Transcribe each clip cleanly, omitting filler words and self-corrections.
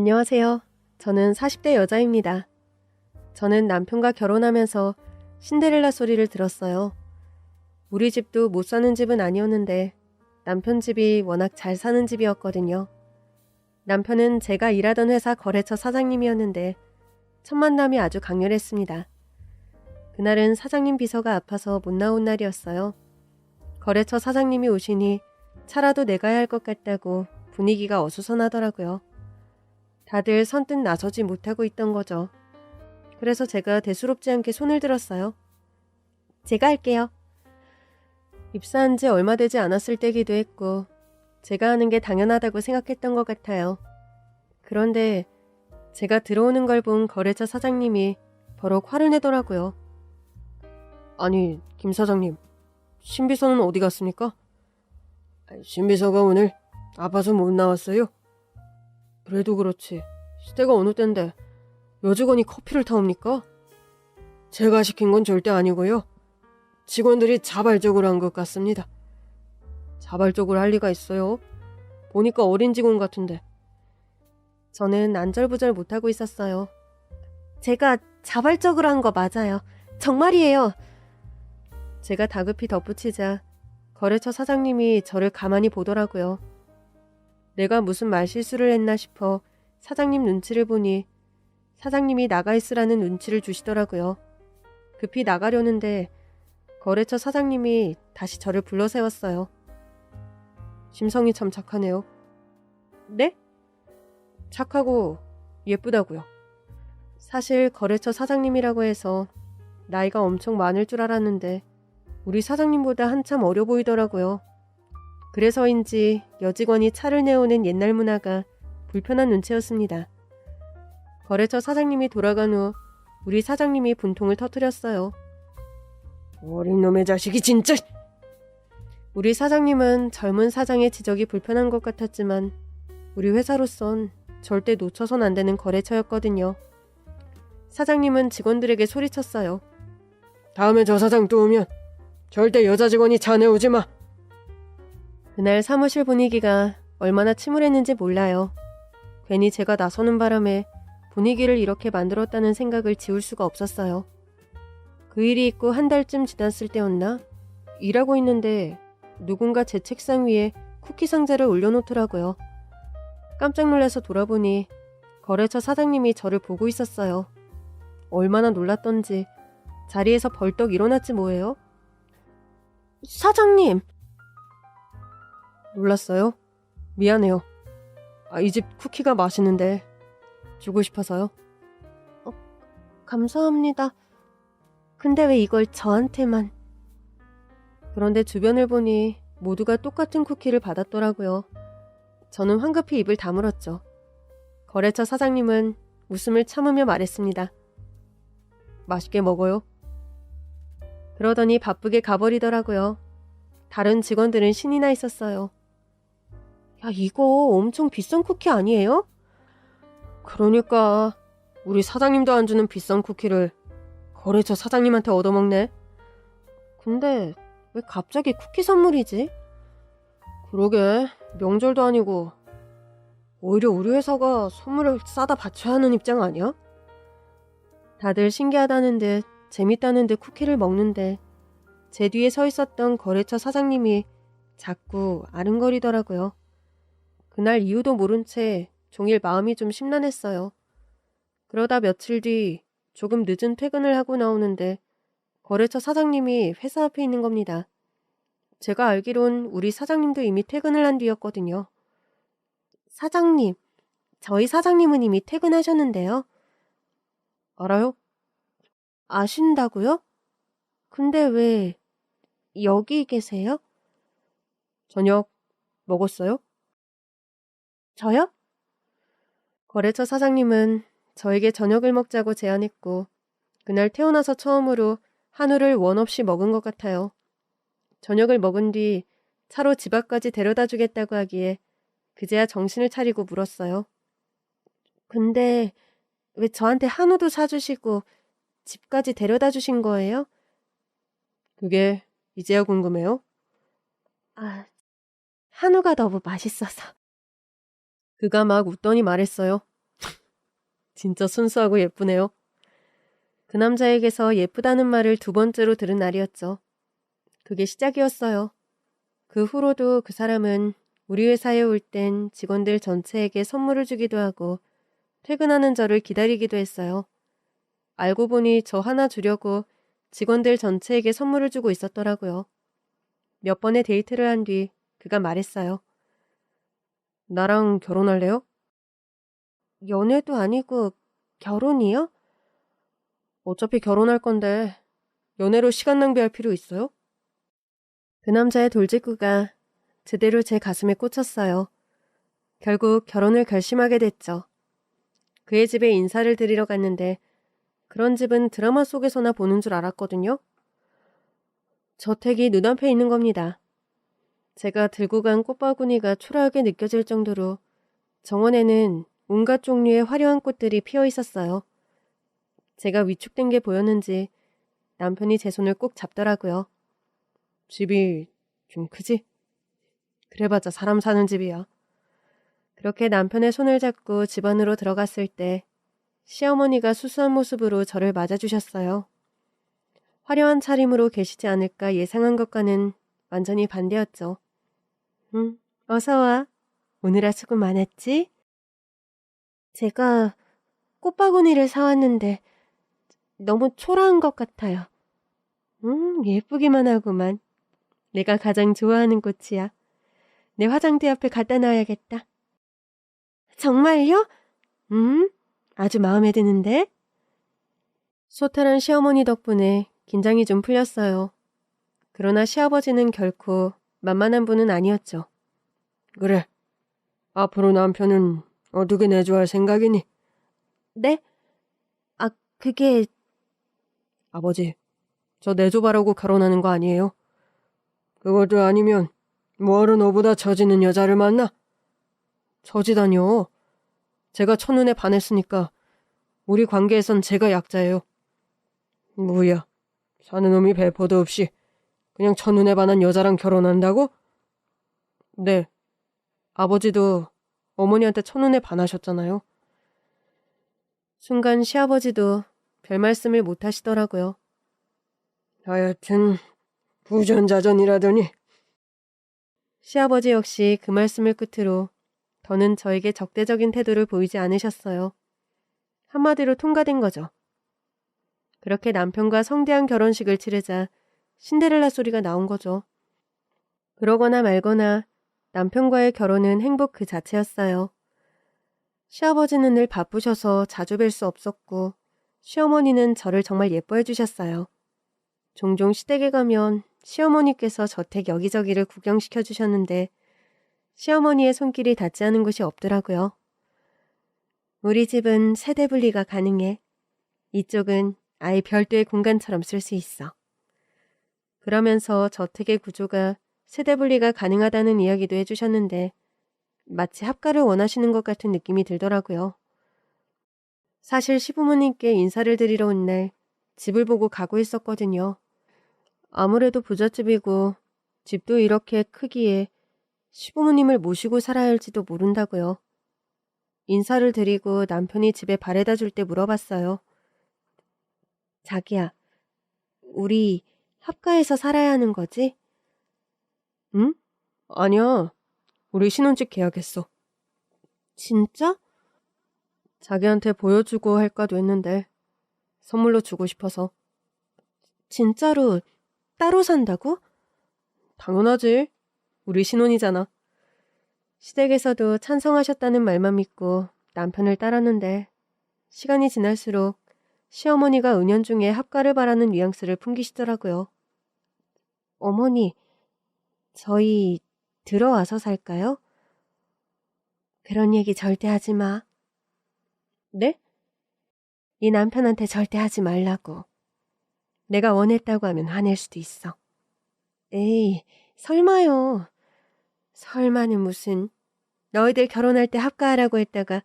안녕하세요. 저는 40대 여자입니다. 저는 남편과 결혼하면서 신데렐라 소리를 들었어요. 우리 집도 못 사는 집은 아니었는데 남편 집이 워낙 잘 사는 집이었거든요. 남편은 제가 일하던 회사 거래처 사장님이었는데 첫 만남이 아주 강렬했습니다. 그날은 사장님 비서가 아파서 못 나온 날이었어요. 거래처 사장님이 오시니 차라도 내가야 할 것 같다고 분위기가 어수선하더라고요. 다들 선뜻 나서지 못하고 있던 거죠. 그래서 제가 대수롭지 않게 손을 들었어요. 제가 할게요. 입사한 지 얼마 되지 않았을 때기도 했고 제가 하는 게 당연하다고 생각했던 것 같아요. 그런데 제가 들어오는 걸 본 거래처 사장님이 버럭 화를 내더라고요. 아니, 김 사장님, 신비서는 어디 갔습니까? 신비서가 오늘 아파서 못 나왔어요. 그래도 그렇지. 시대가 어느 때인데 여직원이 커피를 타옵니까? 제가 시킨 건 절대 아니고요. 직원들이 자발적으로 한 것 같습니다. 자발적으로 할 리가 있어요. 보니까 어린 직원 같은데. 저는 안절부절 못하고 있었어요. 제가 자발적으로 한 거 맞아요. 정말이에요. 제가 다급히 덧붙이자 거래처 사장님이 저를 가만히 보더라고요. 내가 무슨 말실수를 했나 싶어 사장님 눈치를 보니 사장님이 나가 있으라는 눈치를 주시더라고요. 급히 나가려는데 거래처 사장님이 다시 저를 불러 세웠어요. 심성이 참 착하네요. 네? 착하고 예쁘다고요. 사실 거래처 사장님이라고 해서 나이가 엄청 많을 줄 알았는데 우리 사장님보다 한참 어려 보이더라고요. 그래서인지 여직원이 차를 내오는 옛날 문화가 불편한 눈치였습니다. 거래처 사장님이 돌아간 후 우리 사장님이 분통을 터뜨렸어요. 어린 놈의 자식이 진짜! 우리 사장님은 젊은 사장의 지적이 불편한 것 같았지만 우리 회사로선 절대 놓쳐선 안 되는 거래처였거든요. 사장님은 직원들에게 소리쳤어요. 다음에 저 사장 또 오면 절대 여자 직원이 차 내오지 마. 그날 사무실 분위기가 얼마나 침울했는지 몰라요. 괜히 제가 나서는 바람에 분위기를 이렇게 만들었다는 생각을 지울 수가 없었어요. 그 일이 있고 한 달쯤 지났을 때였나? 일하고 있는데 누군가 제 책상 위에 쿠키 상자를 올려놓더라고요. 깜짝 놀라서 돌아보니 거래처 사장님이 저를 보고 있었어요. 얼마나 놀랐던지 자리에서 벌떡 일어났지 뭐예요? 사장님! 놀랐어요? 미안해요. 이 집 쿠키가 맛있는데 주고 싶어서요. 감사합니다. 근데 왜 이걸 저한테만... 그런데 주변을 보니 모두가 똑같은 쿠키를 받았더라고요. 저는 황급히 입을 다물었죠. 거래처 사장님은 웃음을 참으며 말했습니다. 맛있게 먹어요. 그러더니 바쁘게 가버리더라고요. 다른 직원들은 신이 나 있었어요. 야, 이거 엄청 비싼 쿠키 아니에요? 그러니까 우리 사장님도 안 주는 비싼 쿠키를 거래처 사장님한테 얻어먹네. 근데 왜 갑자기 쿠키 선물이지? 그러게, 명절도 아니고 오히려 우리 회사가 선물을 싸다 바쳐야 하는 입장 아니야? 다들 신기하다는 듯 재밌다는 듯 쿠키를 먹는데 제 뒤에 서 있었던 거래처 사장님이 자꾸 아른거리더라고요. 그날 이유도 모른 채 종일 마음이 좀 심란했어요. 그러다 며칠 뒤 조금 늦은 퇴근을 하고 나오는데 거래처 사장님이 회사 앞에 있는 겁니다. 제가 알기론 우리 사장님도 이미 퇴근을 한 뒤였거든요. 사장님, 저희 사장님은 이미 퇴근하셨는데요. 알아요? 아신다고요? 근데 왜 여기 계세요? 저녁 먹었어요? 저요? 거래처 사장님은 저에게 저녁을 먹자고 제안했고 그날 태어나서 처음으로 한우를 원 없이 먹은 것 같아요. 저녁을 먹은 뒤 차로 집 앞까지 데려다 주겠다고 하기에 그제야 정신을 차리고 물었어요. 근데 왜 저한테 한우도 사주시고 집까지 데려다 주신 거예요? 그게 이제야 궁금해요? 한우가 너무 맛있어서. 그가 막 웃더니 말했어요. 진짜 순수하고 예쁘네요. 그 남자에게서 예쁘다는 말을 두 번째로 들은 날이었죠. 그게 시작이었어요. 그 후로도 그 사람은 우리 회사에 올 땐 직원들 전체에게 선물을 주기도 하고 퇴근하는 저를 기다리기도 했어요. 알고 보니 저 하나 주려고 직원들 전체에게 선물을 주고 있었더라고요. 몇 번의 데이트를 한 뒤 그가 말했어요. 나랑 결혼할래요? 연애도 아니고 결혼이요? 어차피 결혼할 건데 연애로 시간 낭비할 필요 있어요? 그 남자의 돌직구가 제대로 제 가슴에 꽂혔어요. 결국 결혼을 결심하게 됐죠. 그의 집에 인사를 드리러 갔는데 그런 집은 드라마 속에서나 보는 줄 알았거든요. 저택이 눈앞에 있는 겁니다. 제가 들고 간 꽃바구니가 초라하게 느껴질 정도로 정원에는 온갖 종류의 화려한 꽃들이 피어 있었어요. 제가 위축된 게 보였는지 남편이 제 손을 꼭 잡더라고요. 집이 좀 크지? 그래봤자 사람 사는 집이야. 그렇게 남편의 손을 잡고 집 안으로 들어갔을 때 시어머니가 수수한 모습으로 저를 맞아주셨어요. 화려한 차림으로 계시지 않을까 예상한 것과는 완전히 반대였죠. 어서 와. 오늘아 수고 많았지? 제가 꽃바구니를 사왔는데 너무 초라한 것 같아요. 예쁘기만 하구만. 내가 가장 좋아하는 꽃이야. 내 화장대 앞에 갖다 놔야겠다. 정말요? 아주 마음에 드는데? 소탈한 시어머니 덕분에 긴장이 좀 풀렸어요. 그러나 시아버지는 결코 만만한 분은 아니었죠. 그래. 앞으로 남편은 어떻게 내조할 생각이니? 네? 그게... 아버지, 저 내조바라고 결혼하는 거 아니에요? 그것도 아니면 뭐하러 너보다 처지는 여자를 만나? 처지다뇨. 제가 첫눈에 반했으니까 우리 관계에선 제가 약자예요. 뭐야, 사는 놈이 배포도 없이 그냥 첫눈에 반한 여자랑 결혼한다고? 네, 아버지도 어머니한테 첫눈에 반하셨잖아요. 순간 시아버지도 별 말씀을 못 하시더라고요. 하여튼 부전자전이라더니. 시아버지 역시 그 말씀을 끝으로 더는 저에게 적대적인 태도를 보이지 않으셨어요. 한마디로 통과된 거죠. 그렇게 남편과 성대한 결혼식을 치르자 신데렐라 소리가 나온 거죠. 그러거나 말거나 남편과의 결혼은 행복 그 자체였어요. 시아버지는 늘 바쁘셔서 자주 뵐 수 없었고 시어머니는 저를 정말 예뻐해 주셨어요. 종종 시댁에 가면 시어머니께서 저택 여기저기를 구경시켜 주셨는데 시어머니의 손길이 닿지 않은 곳이 없더라고요. 우리 집은 세대 분리가 가능해. 이쪽은 아예 별도의 공간처럼 쓸 수 있어. 그러면서 저택의 구조가 세대 분리가 가능하다는 이야기도 해주셨는데 마치 합가를 원하시는 것 같은 느낌이 들더라고요. 사실 시부모님께 인사를 드리러 온 날 집을 보고 가고 있었거든요. 아무래도 부잣집이고 집도 이렇게 크기에 시부모님을 모시고 살아야 할지도 모른다고요. 인사를 드리고 남편이 집에 바래다 줄 때 물어봤어요. 자기야, 우리 합가해서 살아야 하는 거지? 응? 아니야. 우리 신혼집 계약했어. 진짜? 자기한테 보여주고 할까도 했는데 선물로 주고 싶어서. 진짜로 따로 산다고? 당연하지. 우리 신혼이잖아. 시댁에서도 찬성하셨다는 말만 믿고 남편을 따랐는데 시간이 지날수록 시어머니가 은연중에 합가를 바라는 뉘앙스를 풍기시더라고요. 어머니, 저희 들어와서 살까요? 그런 얘기 절대 하지 마. 네? 네 남편한테 절대 하지 말라고. 내가 원했다고 하면 화낼 수도 있어. 에이, 설마요. 설마는 무슨. 너희들 결혼할 때 합가하라고 했다가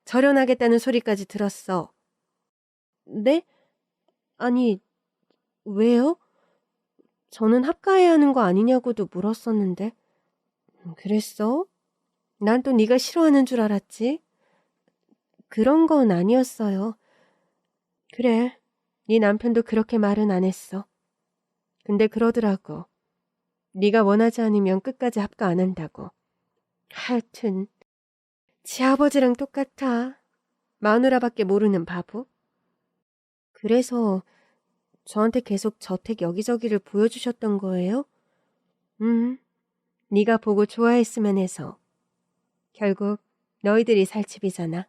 절연하겠다는 소리까지 들었어. 네? 아니, 왜요? 저는 합가해야 하는 거 아니냐고도 물었었는데. 그랬어? 난 또 네가 싫어하는 줄 알았지. 그런 건 아니었어요. 그래, 네 남편도 그렇게 말은 안 했어. 근데 그러더라고. 네가 원하지 않으면 끝까지 합가 안 한다고. 하여튼 지 아버지랑 똑같아. 마누라밖에 모르는 바보. 그래서 저한테 계속 저택 여기저기를 보여주셨던 거예요? 네가 보고 좋아했으면 해서. 결국 너희들이 살 집이잖아.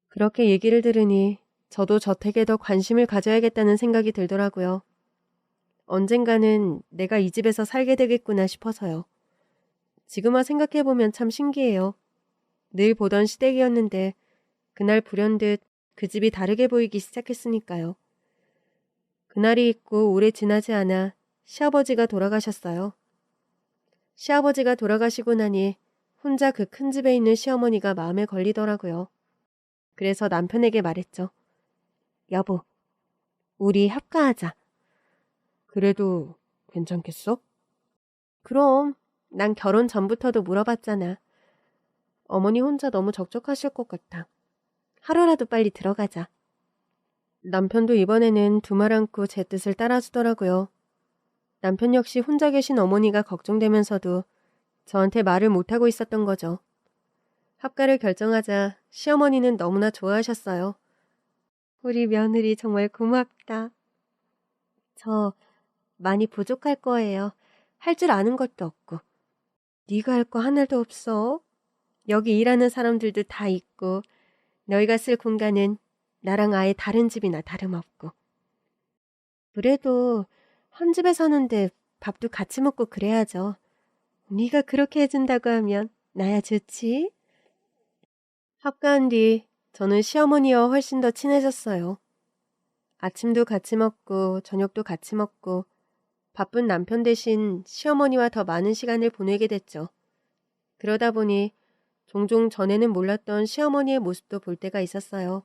그렇게 얘기를 들으니 저도 저택에 더 관심을 가져야겠다는 생각이 들더라고요. 언젠가는 내가 이 집에서 살게 되겠구나 싶어서요. 지금 와 생각해보면 참 신기해요. 늘 보던 시댁이었는데 그날 불현듯 그 집이 다르게 보이기 시작했으니까요. 그날이 있고 오래 지나지 않아 시아버지가 돌아가셨어요. 시아버지가 돌아가시고 나니 혼자 그 큰 집에 있는 시어머니가 마음에 걸리더라고요. 그래서 남편에게 말했죠. 여보, 우리 합가하자. 그래도 괜찮겠어? 그럼 난 결혼 전부터도 물어봤잖아. 어머니 혼자 너무 적적하실 것 같아. 하루라도 빨리 들어가자. 남편도 이번에는 두 말 않고 제 뜻을 따라주더라고요. 남편 역시 혼자 계신 어머니가 걱정되면서도 저한테 말을 못하고 있었던 거죠. 합가를 결정하자 시어머니는 너무나 좋아하셨어요. 우리 며느리 정말 고맙다. 저 많이 부족할 거예요. 할 줄 아는 것도 없고. 네가 할 거 하나도 없어. 여기 일하는 사람들도 다 있고 너희가 쓸 공간은 나랑 아예 다른 집이나 다름없고. 그래도 한 집에 사는데 밥도 같이 먹고 그래야죠. 네가 그렇게 해준다고 하면 나야 좋지. 합가한 뒤 저는 시어머니와 훨씬 더 친해졌어요. 아침도 같이 먹고 저녁도 같이 먹고 바쁜 남편 대신 시어머니와 더 많은 시간을 보내게 됐죠. 그러다 보니 종종 전에는 몰랐던 시어머니의 모습도 볼 때가 있었어요.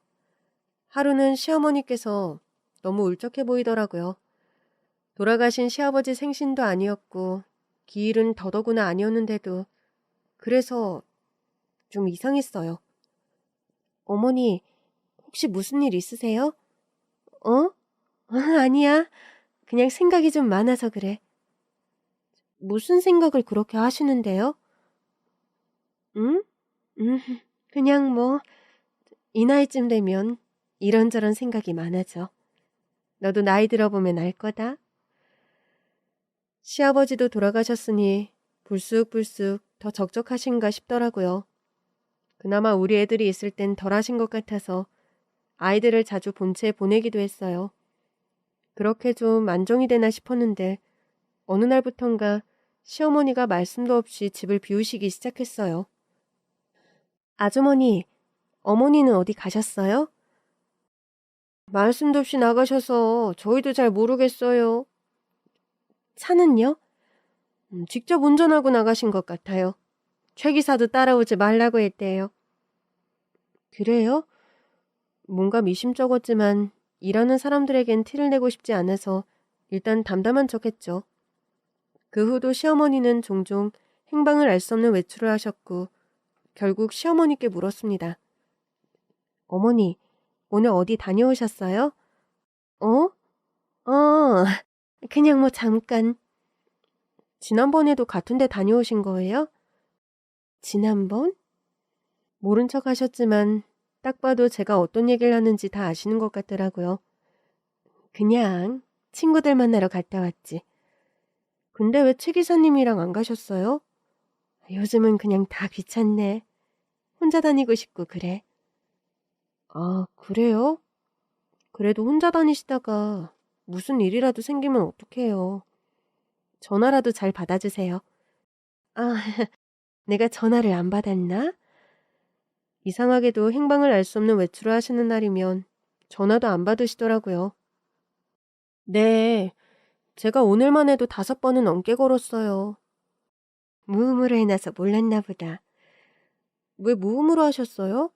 하루는 시어머니께서 너무 울적해 보이더라고요. 돌아가신 시아버지 생신도 아니었고 기일은 더더구나 아니었는데도 그래서 좀 이상했어요. 어머니, 혹시 무슨 일 있으세요? 어? 아니야. 그냥 생각이 좀 많아서 그래. 무슨 생각을 그렇게 하시는데요? 응? 그냥 뭐, 이 나이쯤 되면 이런저런 생각이 많아져. 너도 나이 들어보면 알 거다. 시아버지도 돌아가셨으니 불쑥불쑥 더 적적하신가 싶더라고요. 그나마 우리 애들이 있을 땐 덜하신 것 같아서 아이들을 자주 본체에 보내기도 했어요. 그렇게 좀 안정이 되나 싶었는데 어느 날부턴가 시어머니가 말씀도 없이 집을 비우시기 시작했어요. 아주머니, 어머니는 어디 가셨어요? 말씀도 없이 나가셔서 저희도 잘 모르겠어요. 차는요? 직접 운전하고 나가신 것 같아요. 최 기사도 따라오지 말라고 했대요. 그래요? 뭔가 미심쩍었지만 일하는 사람들에겐 티를 내고 싶지 않아서 일단 담담한 척했죠. 그 후도 시어머니는 종종 행방을 알 수 없는 외출을 하셨고 결국 시어머니께 물었습니다. 어머니, 오늘 어디 다녀오셨어요? 어? 그냥 뭐 잠깐. 지난번에도 같은 데 다녀오신 거예요? 지난번? 모른 척 하셨지만 딱 봐도 제가 어떤 얘기를 하는지 다 아시는 것 같더라고요. 그냥 친구들 만나러 갔다 왔지. 근데 왜 최 기사님이랑 안 가셨어요? 요즘은 그냥 다 귀찮네. 혼자 다니고 싶고 그래. 아, 그래요? 그래도 혼자 다니시다가 무슨 일이라도 생기면 어떡해요. 전화라도 잘 받아주세요. 아, 내가 전화를 안 받았나? 이상하게도 행방을 알 수 없는 외출을 하시는 날이면 전화도 안 받으시더라고요. 네, 제가 오늘만 해도 5번은 넘게 걸었어요. 무음으로 해놔서 몰랐나 보다. 왜 무음으로 하셨어요?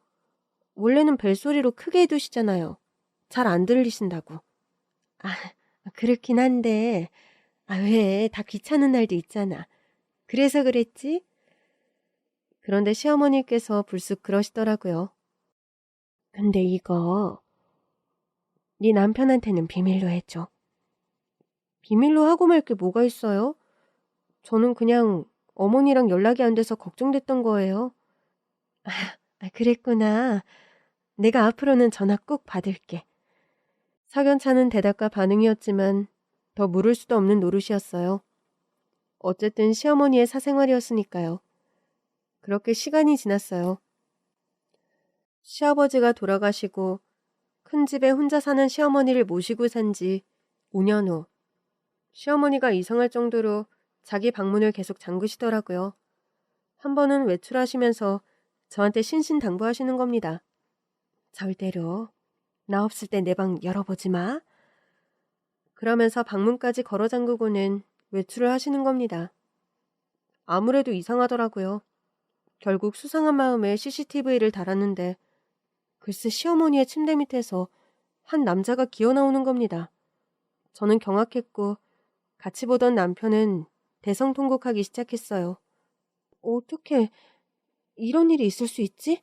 원래는 벨소리로 크게 해두시잖아요. 잘 안 들리신다고. 아, 그렇긴 한데 왜 다 귀찮은 날도 있잖아. 그래서 그랬지? 그런데 시어머니께서 불쑥 그러시더라고요. 근데 이거 네 남편한테는 비밀로 해줘. 비밀로 하고 말 게 뭐가 있어요? 저는 그냥 어머니랑 연락이 안 돼서 걱정됐던 거예요. 그랬구나. 내가 앞으로는 전화 꼭 받을게. 석연찮은 대답과 반응이었지만 더 물을 수도 없는 노릇이었어요. 어쨌든 시어머니의 사생활이었으니까요. 그렇게 시간이 지났어요. 시아버지가 돌아가시고 큰 집에 혼자 사는 시어머니를 모시고 산 지 5년 후 시어머니가 이상할 정도로 자기 방문을 계속 잠그시더라고요. 한 번은 외출하시면서 저한테 신신당부하시는 겁니다. 절대로 나 없을 때 내 방 열어보지 마. 그러면서 방문까지 걸어 잠그고는 외출을 하시는 겁니다. 아무래도 이상하더라고요. 결국 수상한 마음에 CCTV를 달았는데 글쎄 시어머니의 침대 밑에서 한 남자가 기어나오는 겁니다. 저는 경악했고 같이 보던 남편은 대성통곡하기 시작했어요. 어떻게 이런 일이 있을 수 있지?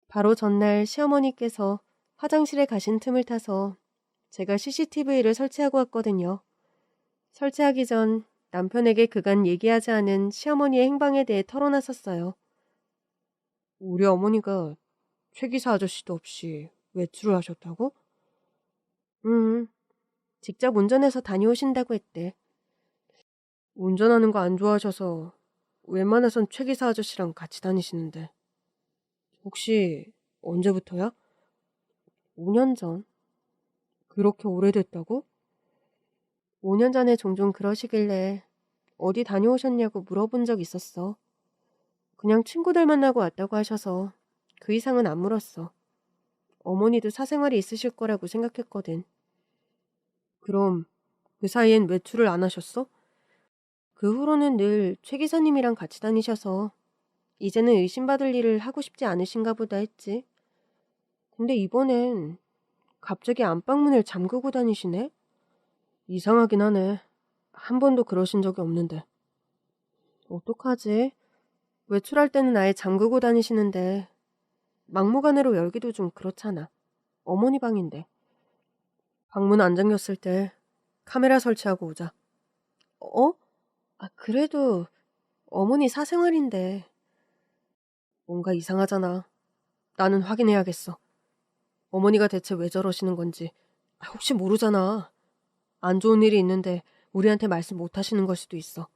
바로 전날 시어머니께서 화장실에 가신 틈을 타서 제가 CCTV를 설치하고 왔거든요. 설치하기 전 남편에게 그간 얘기하지 않은 시어머니의 행방에 대해 털어놨었어요. 우리 어머니가 최 기사 아저씨도 없이 외출을 하셨다고? 직접 운전해서 다녀오신다고 했대. 운전하는 거 안 좋아하셔서 웬만해선 최 기사 아저씨랑 같이 다니시는데. 혹시 언제부터야? 5년 전. 그렇게 오래됐다고? 5년 전에 종종 그러시길래 어디 다녀오셨냐고 물어본 적 있었어. 그냥 친구들 만나고 왔다고 하셔서 그 이상은 안 물었어. 어머니도 사생활이 있으실 거라고 생각했거든. 그럼 그 사이엔 외출을 안 하셨어? 그 후로는 늘 최 기사님이랑 같이 다니셔서 이제는 의심받을 일을 하고 싶지 않으신가 보다 했지. 근데 이번엔 갑자기 안방문을 잠그고 다니시네? 이상하긴 하네. 한 번도 그러신 적이 없는데. 어떡하지? 외출할 때는 아예 잠그고 다니시는데 막무가내로 열기도 좀 그렇잖아. 어머니 방인데. 방문 안 잠겼을 때 카메라 설치하고 오자. 어? 그래도 어머니 사생활인데. 뭔가 이상하잖아. 나는 확인해야겠어. 어머니가 대체 왜 저러시는 건지. 혹시 모르잖아. 안 좋은 일이 있는데 우리한테 말씀 못 하시는 걸 수도 있어.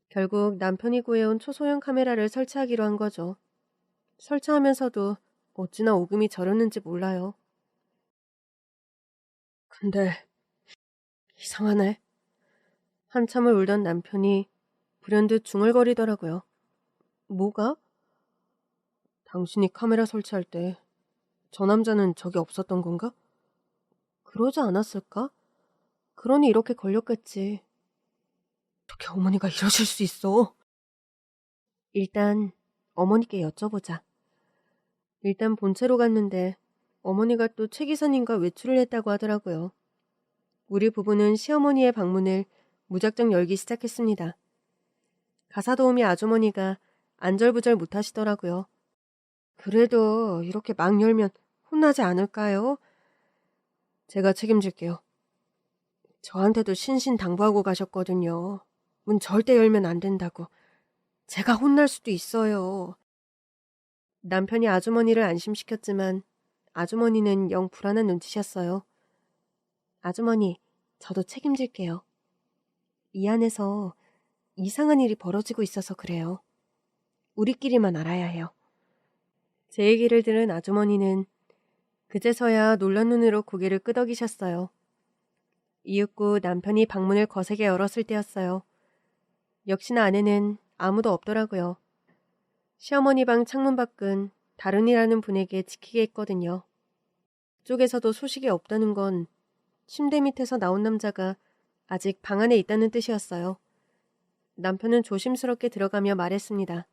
결국 남편이 구해온 초소형 카메라를 설치하기로 한 거죠. 설치하면서도 어찌나 오금이 저렸는지 몰라요. 근데 이상하네. 한참을 울던 남편이 불현듯 중얼거리더라고요. 뭐가? 당신이 카메라 설치할 때 저 남자는 저기 없었던 건가? 그러지 않았을까? 그러니 이렇게 걸렸겠지. 어떻게 어머니가 이러실 수 있어? 일단 어머니께 여쭤보자. 일단 본체로 갔는데 어머니가 또 최 기사님과 외출을 했다고 하더라고요. 우리 부부는 시어머니의 방문을 무작정 열기 시작했습니다. 가사도우미 아주머니가 안절부절 못하시더라고요. 그래도 이렇게 막 열면 혼나지 않을까요? 제가 책임질게요. 저한테도 신신당부하고 가셨거든요. 문 절대 열면 안 된다고. 제가 혼날 수도 있어요. 남편이 아주머니를 안심시켰지만 아주머니는 영 불안한 눈치셨어요. 아주머니, 저도 책임질게요. 이 안에서 이상한 일이 벌어지고 있어서 그래요. 우리끼리만 알아야 해요. 제 얘기를 들은 아주머니는 그제서야 놀란 눈으로 고개를 끄덕이셨어요. 이윽고 남편이 방문을 거세게 열었을 때였어요. 역시나 안에는 아무도 없더라고요. 시어머니 방 창문 밖은 다른이라는 분에게 지키게 했거든요. 그쪽에서도 소식이 없다는 건 침대 밑에서 나온 남자가 아직 방 안에 있다는 뜻이었어요. 남편은 조심스럽게 들어가며 말했습니다.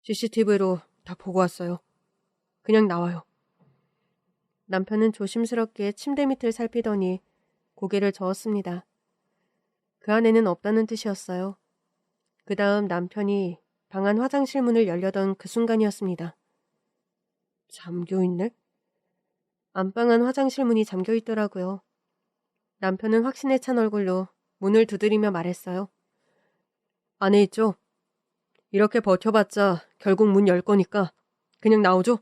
CCTV로 다 보고 왔어요. 그냥 나와요. 남편은 조심스럽게 침대 밑을 살피더니 고개를 저었습니다. 그 안에는 없다는 뜻이었어요. 그 다음 남편이 방 안 화장실 문을 열려던 그 순간이었습니다. 잠겨있네? 안방 안 화장실 문이 잠겨있더라고요. 남편은 확신에 찬 얼굴로 문을 두드리며 말했어요. 안에 있죠? 이렇게 버텨봤자 결국 문 열 거니까 그냥 나오죠?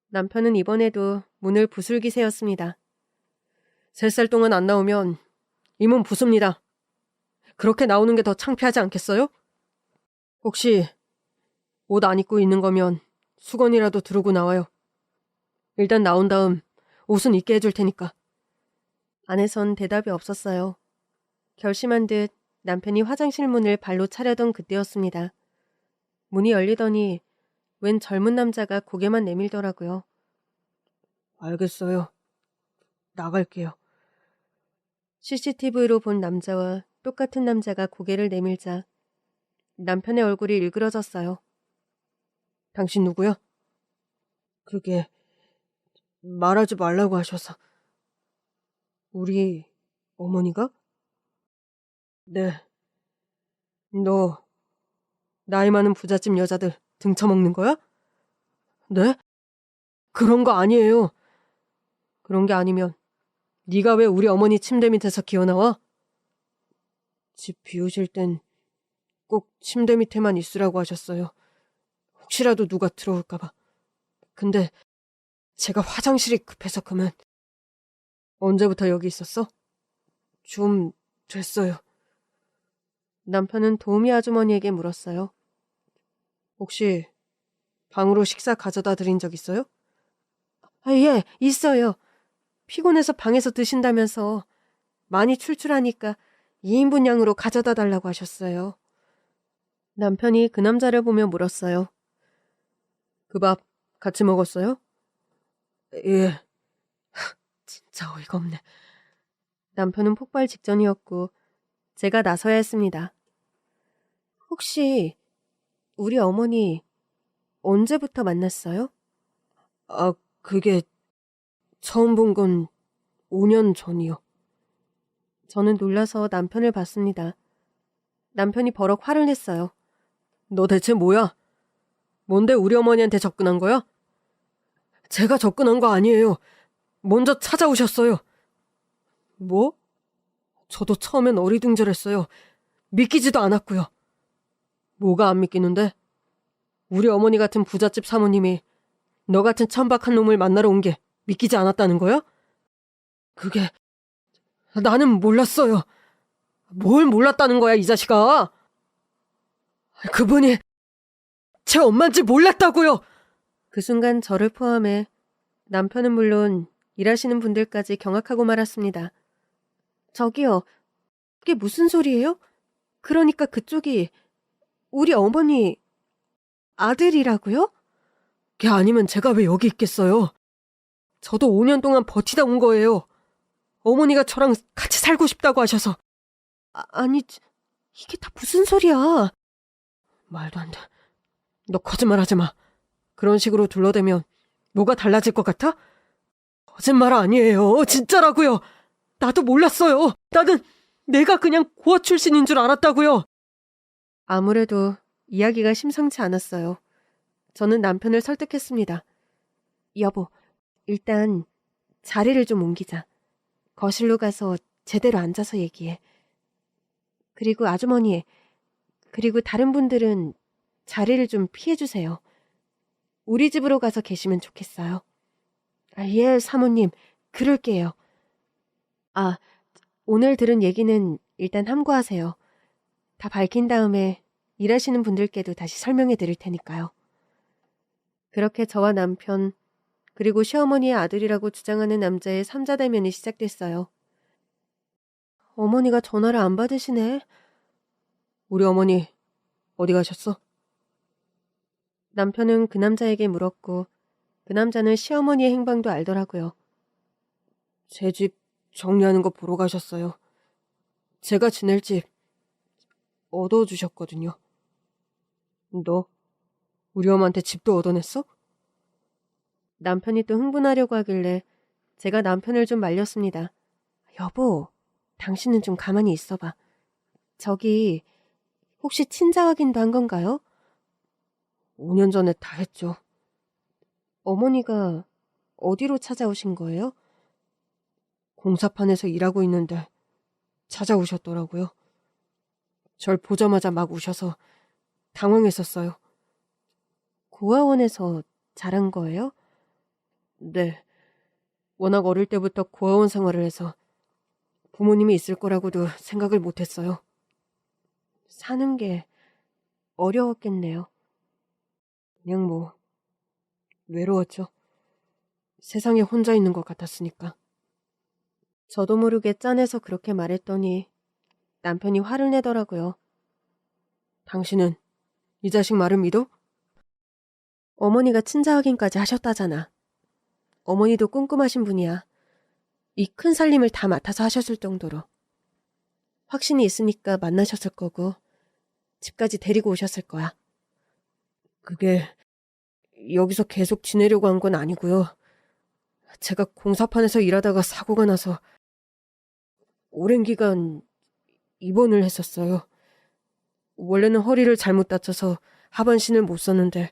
남편은 이번에도 문을 부술기세였습니다. 3살 동안 안 나오면 이 문 부숩니다. 그렇게 나오는 게 더 창피하지 않겠어요? 혹시 옷 안 입고 있는 거면 수건이라도 두르고 나와요. 일단 나온 다음 옷은 입게 해줄 테니까. 안에선 대답이 없었어요. 결심한 듯 남편이 화장실 문을 발로 차려던 그때였습니다. 문이 열리더니 웬 젊은 남자가 고개만 내밀더라고요. 알겠어요. 나갈게요. CCTV로 본 남자와 똑같은 남자가 고개를 내밀자 남편의 얼굴이 일그러졌어요. 당신 누구야? 그게 말하지 말라고 하셔서. 우리 어머니가? 네. 너 나이 많은 부잣집 여자들 등쳐먹는 거야? 네? 그런 거 아니에요. 그런 게 아니면 네가 왜 우리 어머니 침대 밑에서 기어나와? 집 비우실 땐 꼭 침대 밑에만 있으라고 하셨어요. 혹시라도 누가 들어올까 봐. 근데 제가 화장실이 급해서 그만. 언제부터 여기 있었어? 좀 됐어요. 남편은 도우미 아주머니에게 물었어요. 혹시 방으로 식사 가져다 드린 적 있어요? 예, 있어요. 피곤해서 방에서 드신다면서 많이 출출하니까 2인분 양으로 가져다 달라고 하셨어요. 남편이 그 남자를 보며 물었어요. 그 밥 같이 먹었어요? 예. 진짜 어이가 없네. 남편은 폭발 직전이었고 제가 나서야 했습니다. 혹시 우리 어머니 언제부터 만났어요? 그게 처음 본 건 5년 전이요. 저는 놀라서 남편을 봤습니다. 남편이 버럭 화를 냈어요. 너 대체 뭐야? 뭔데 우리 어머니한테 접근한 거야? 제가 접근한 거 아니에요. 먼저 찾아오셨어요. 뭐? 저도 처음엔 어리둥절했어요. 믿기지도 않았고요. 뭐가 안 믿기는데? 우리 어머니 같은 부잣집 사모님이 너 같은 천박한 놈을 만나러 온 게 믿기지 않았다는 거야? 그게 나는 몰랐어요. 뭘 몰랐다는 거야, 이 자식아? 그분이 제 엄마인지 몰랐다고요. 그 순간 저를 포함해 남편은 물론 일하시는 분들까지 경악하고 말았습니다. 저기요, 그게 무슨 소리예요? 그러니까 그쪽이 우리 어머니 아들이라고요? 걔 아니면 제가 왜 여기 있겠어요? 저도 5년 동안 버티다 온 거예요. 어머니가 저랑 같이 살고 싶다고 하셔서. 아니, 이게 다 무슨 소리야? 말도 안 돼. 너 거짓말하지 마. 그런 식으로 둘러대면 뭐가 달라질 것 같아? 거짓말 아니에요. 진짜라고요. 나도 몰랐어요. 나는 내가 그냥 고아 출신인 줄 알았다고요. 아무래도 이야기가 심상치 않았어요. 저는 남편을 설득했습니다. 여보, 일단 자리를 좀 옮기자. 거실로 가서 제대로 앉아서 얘기해. 그리고 아주머니, 그리고 다른 분들은 자리를 좀 피해주세요. 우리 집으로 가서 계시면 좋겠어요. 예, 사모님, 그럴게요. 오늘 들은 얘기는 일단 함구하세요. 다 밝힌 다음에 일하시는 분들께도 다시 설명해 드릴 테니까요. 그렇게 저와 남편, 그리고 시어머니의 아들이라고 주장하는 남자의 3자 대면이 시작됐어요. 어머니가 전화를 안 받으시네. 우리 어머니 어디 가셨어? 남편은 그 남자에게 물었고 그 남자는 시어머니의 행방도 알더라고요. 제 집 정리하는 거 보러 가셨어요. 제가 지낼 집 얻어주셨거든요. 너 우리 엄마한테 집도 얻어냈어? 남편이 또 흥분하려고 하길래 제가 남편을 좀 말렸습니다. 여보, 당신은 좀 가만히 있어봐. 저기 혹시 친자 확인도 한 건가요? 5년 전에 다 했죠. 어머니가 어디로 찾아오신 거예요? 공사판에서 일하고 있는데 찾아오셨더라고요. 절 보자마자 막 우셔서 당황했었어요. 고아원에서 자란 거예요? 네. 워낙 어릴 때부터 고아원 생활을 해서 부모님이 있을 거라고도 생각을 못했어요. 사는 게 어려웠겠네요. 그냥 외로웠죠. 세상에 혼자 있는 것 같았으니까. 저도 모르게 짠해서 그렇게 말했더니 남편이 화를 내더라고요. 당신은 이 자식 말을 믿어? 어머니가 친자 확인까지 하셨다잖아. 어머니도 꼼꼼하신 분이야. 이 큰 살림을 다 맡아서 하셨을 정도로. 확신이 있으니까 만나셨을 거고 집까지 데리고 오셨을 거야. 그게 여기서 계속 지내려고 한 건 아니고요. 제가 공사판에서 일하다가 사고가 나서 오랜 기간 입원을 했었어요. 원래는 허리를 잘못 다쳐서 하반신을 못 썼는데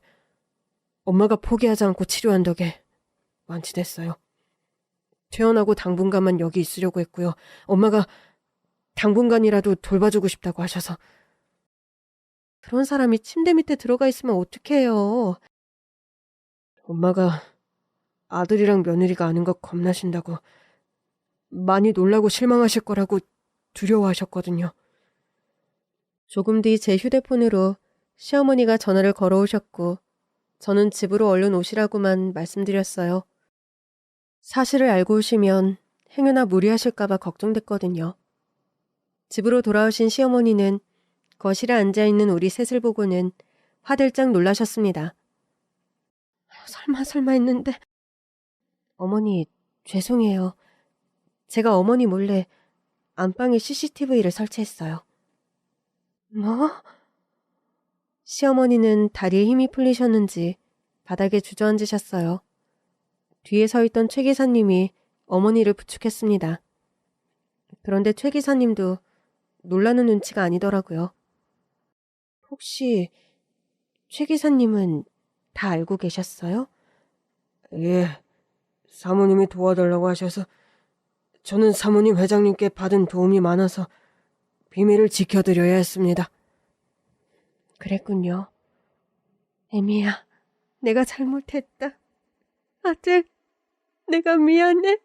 엄마가 포기하지 않고 치료한 덕에 완치됐어요. 퇴원하고 당분간만 여기 있으려고 했고요. 엄마가 당분간이라도 돌봐주고 싶다고 하셔서. 그런 사람이 침대 밑에 들어가 있으면 어떡해요. 엄마가 아들이랑 며느리가 아는 거 겁나신다고 많이 놀라고 실망하실 거라고 두려워하셨거든요. 조금 뒤 제 휴대폰으로 시어머니가 전화를 걸어오셨고 저는 집으로 얼른 오시라고만 말씀드렸어요. 사실을 알고 오시면 행여나 무리하실까봐 걱정됐거든요. 집으로 돌아오신 시어머니는 거실에 앉아있는 우리 셋을 보고는 화들짝 놀라셨습니다. 설마 했는데. 어머니, 죄송해요. 제가 어머니 몰래 안방에 CCTV를 설치했어요. 뭐? 시어머니는 다리에 힘이 풀리셨는지 바닥에 주저앉으셨어요. 뒤에 서 있던 최 기사님이 어머니를 부축했습니다. 그런데 최 기사님도 놀라는 눈치가 아니더라고요. 혹시 최 기사님은 다 알고 계셨어요? 예, 사모님이 도와달라고 하셔서 저는 사모님 회장님께 받은 도움이 많아서 비밀을 지켜드려야 했습니다. 그랬군요. 애미야, 내가 잘못했다. 아들, 내가 미안해.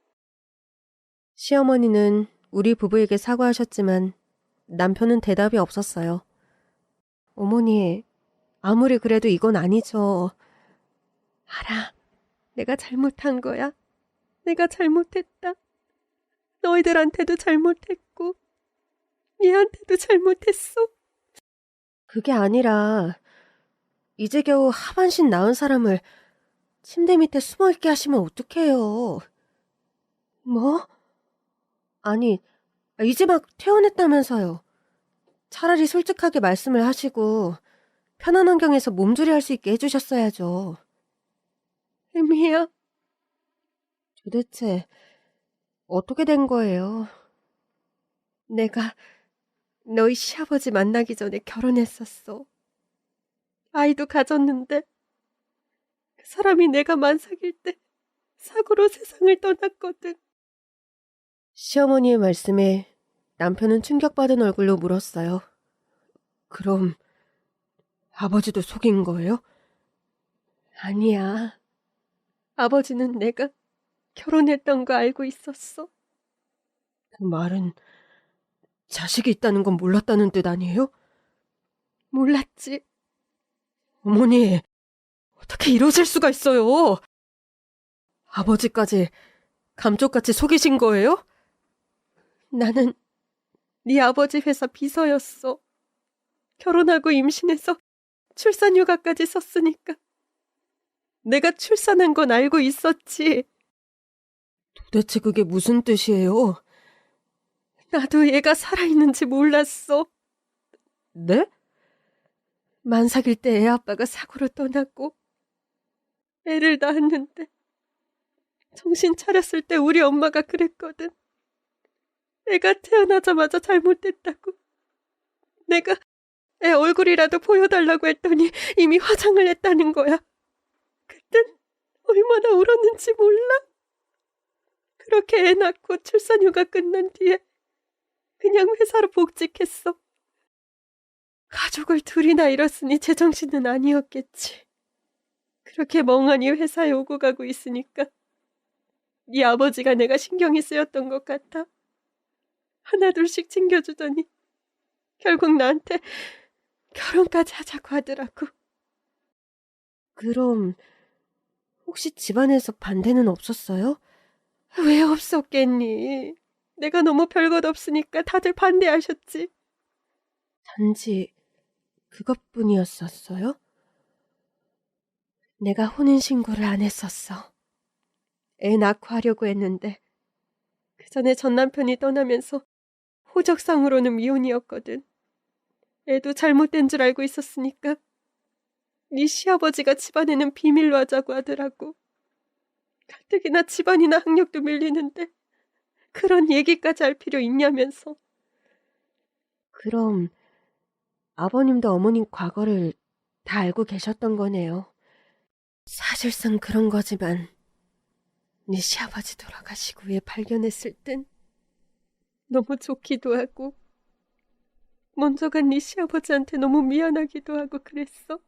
시어머니는 우리 부부에게 사과하셨지만 남편은 대답이 없었어요. 어머니, 아무리 그래도 이건 아니죠. 알아. 내가 잘못한 거야. 내가 잘못했다. 너희들한테도 잘못했고 얘한테도 잘못했어. 그게 아니라 이제 겨우 하반신 나은 사람을 침대 밑에 숨어있게 하시면 어떡해요. 뭐? 아니, 이제 막 퇴원했다면서요. 차라리 솔직하게 말씀을 하시고 편한 환경에서 몸조리 할 수 있게 해주셨어야죠. 애미야, 도대체 어떻게 된 거예요? 내가 너희 시아버지 만나기 전에 결혼했었어. 아이도 가졌는데 그 사람이 내가 만삭일 때 사고로 세상을 떠났거든. 시어머니의 말씀에 남편은 충격받은 얼굴로 물었어요. 그럼 아버지도 속인 거예요? 아니야. 아버지는 내가 결혼했던 거 알고 있었어. 그 말은 자식이 있다는 건 몰랐다는 뜻 아니에요? 몰랐지. 어머니, 어떻게 이러실 수가 있어요? 아버지까지 감쪽같이 속이신 거예요? 나는 네 아버지 회사 비서였어. 결혼하고 임신해서 출산휴가까지 썼으니까. 내가 출산한 건 알고 있었지. 도대체 그게 무슨 뜻이에요? 나도 얘가 살아있는지 몰랐어. 네? 만삭일 때 애 아빠가 사고로 떠났고 애를 낳았는데 정신 차렸을 때 우리 엄마가 그랬거든. 애가 태어나자마자 잘못됐다고. 내가 애 얼굴이라도 보여달라고 했더니 이미 화장을 했다는 거야. 그땐 얼마나 울었는지 몰라? 그렇게 애 낳고 출산휴가 끝난 뒤에 그냥 회사로 복직했어. 가족을 둘이나 잃었으니 제정신은 아니었겠지. 그렇게 멍하니 회사에 오고 가고 있으니까 네 아버지가 내가 신경이 쓰였던 것 같아. 하나둘씩 챙겨주더니 결국 나한테 결혼까지 하자고 하더라고. 그럼 혹시 집안에서 반대는 없었어요? 왜 없었겠니? 내가 너무 별것 없으니까 다들 반대하셨지. 단지 그것뿐이었었어요? 내가 혼인신고를 안 했었어. 애 낳고 하려고 했는데 그 전에 전 남편이 떠나면서 호적상으로는 미혼이었거든. 애도 잘못된 줄 알고 있었으니까 네 시아버지가 집안에는 비밀로 하자고 하더라고. 가뜩이나 집안이나 학력도 밀리는데 그런 얘기까지 할 필요 있냐면서. 그럼 아버님도 어머님 과거를 다 알고 계셨던 거네요. 사실상 그런 거지만 네 시아버지 돌아가시고 후에 발견했을 땐 너무 좋기도 하고 먼저 간 네 시아버지한테 너무 미안하기도 하고 그랬어.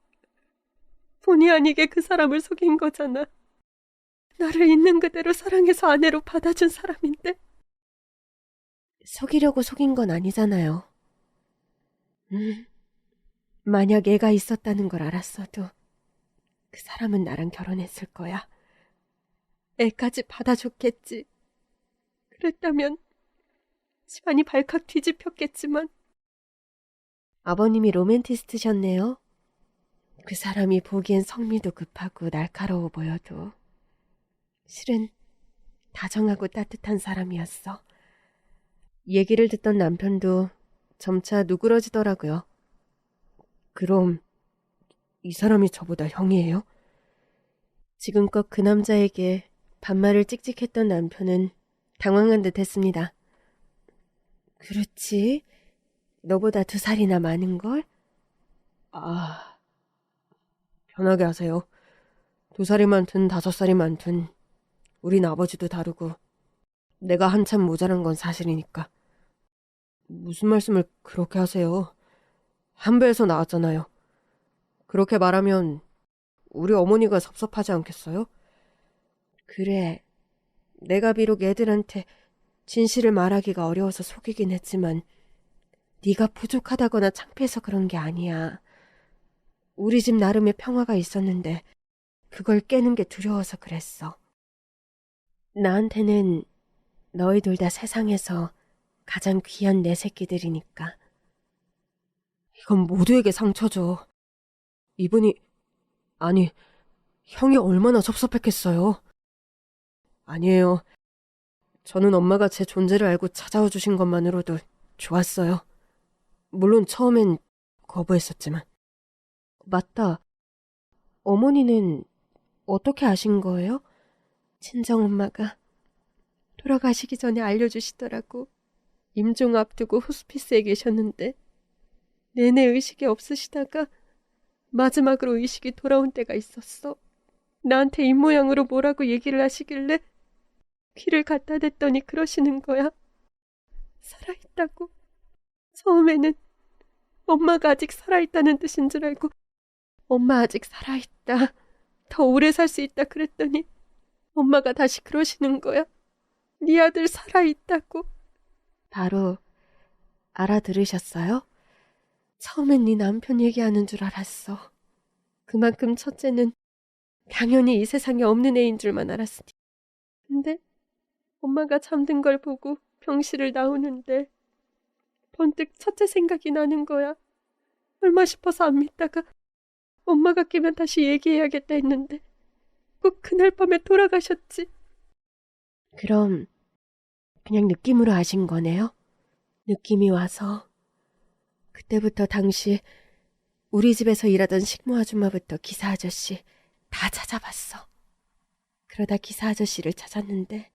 본의 아니게 그 사람을 속인 거잖아. 나를 있는 그대로 사랑해서 아내로 받아준 사람인데. 속이려고 속인 건 아니잖아요. 만약 애가 있었다는 걸 알았어도 그 사람은 나랑 결혼했을 거야. 애까지 받아줬겠지. 그랬다면 집안이 발칵 뒤집혔겠지만. 아버님이 로맨티스트셨네요. 그 사람이 보기엔 성미도 급하고 날카로워 보여도 실은 다정하고 따뜻한 사람이었어. 얘기를 듣던 남편도 점차 누그러지더라고요. 그럼 이 사람이 저보다 형이에요? 지금껏 그 남자에게 반말을 찍찍했던 남편은 당황한 듯 했습니다. 그렇지. 너보다 2살이나 많은걸? 아, 편하게 하세요. 2살이 많든 5살이 많든 우린 아버지도 다르고 내가 한참 모자란 건 사실이니까. 무슨 말씀을 그렇게 하세요? 한 배에서 나왔잖아요. 그렇게 말하면 우리 어머니가 섭섭하지 않겠어요? 그래, 내가 비록 애들한테 진실을 말하기가 어려워서 속이긴 했지만 네가 부족하다거나 창피해서 그런 게 아니야. 우리 집 나름의 평화가 있었는데 그걸 깨는 게 두려워서 그랬어. 나한테는 너희 둘 다 세상에서 가장 귀한 내 새끼들이니까. 이건 모두에게 상처죠. 이분이, 아니, 형이 얼마나 섭섭했겠어요. 아니에요. 저는 엄마가 제 존재를 알고 찾아와 주신 것만으로도 좋았어요. 물론 처음엔 거부했었지만. 맞다. 어머니는 어떻게 아신 거예요? 친정엄마가 돌아가시기 전에 알려주시더라고. 임종 앞두고 호스피스에 계셨는데 내내 의식이 없으시다가 마지막으로 의식이 돌아온 때가 있었어. 나한테 입모양으로 뭐라고 얘기를 하시길래 귀를 갖다 댔더니 그러시는 거야. 살아있다고. 처음에는 엄마가 아직 살아있다는 뜻인 줄 알고 엄마 아직 살아있다. 더 오래 살 수 있다 그랬더니 엄마가 다시 그러시는 거야. 네 아들 살아있다고. 바로 알아들으셨어요? 처음엔 네 남편 얘기하는 줄 알았어. 그만큼 첫째는 당연히 이 세상에 없는 애인 줄만 알았으니. 근데 엄마가 잠든 걸 보고 병실을 나오는데 번뜩 첫째 생각이 나는 거야. 얼마 싶어서 안 믿다가 엄마가 깨면 다시 얘기해야겠다 했는데 꼭 그날 밤에 돌아가셨지. 그럼 그냥 느낌으로 아신 거네요? 느낌이 와서 그때부터 당시 우리 집에서 일하던 식모 아줌마부터 기사 아저씨 다 찾아봤어. 그러다 기사 아저씨를 찾았는데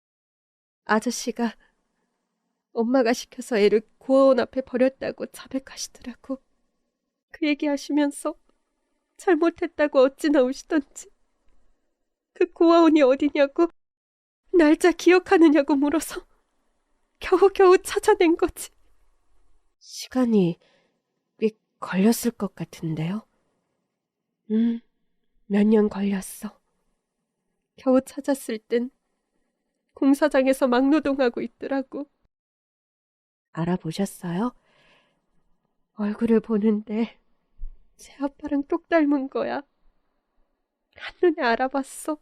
아저씨가 엄마가 시켜서 애를 고아원 앞에 버렸다고 자백하시더라고. 그 얘기하시면서 잘못했다고 어찌나 우시던지. 그 고아원이 어디냐고, 날짜 기억하느냐고 물어서 겨우겨우 찾아낸 거지. 시간이 꽤 걸렸을 것 같은데요. 몇 년 걸렸어. 겨우 찾았을 땐 공사장에서 막노동하고 있더라고. 알아보셨어요? 얼굴을 보는데 제 아빠랑 똑 닮은 거야. 한눈에 알아봤어.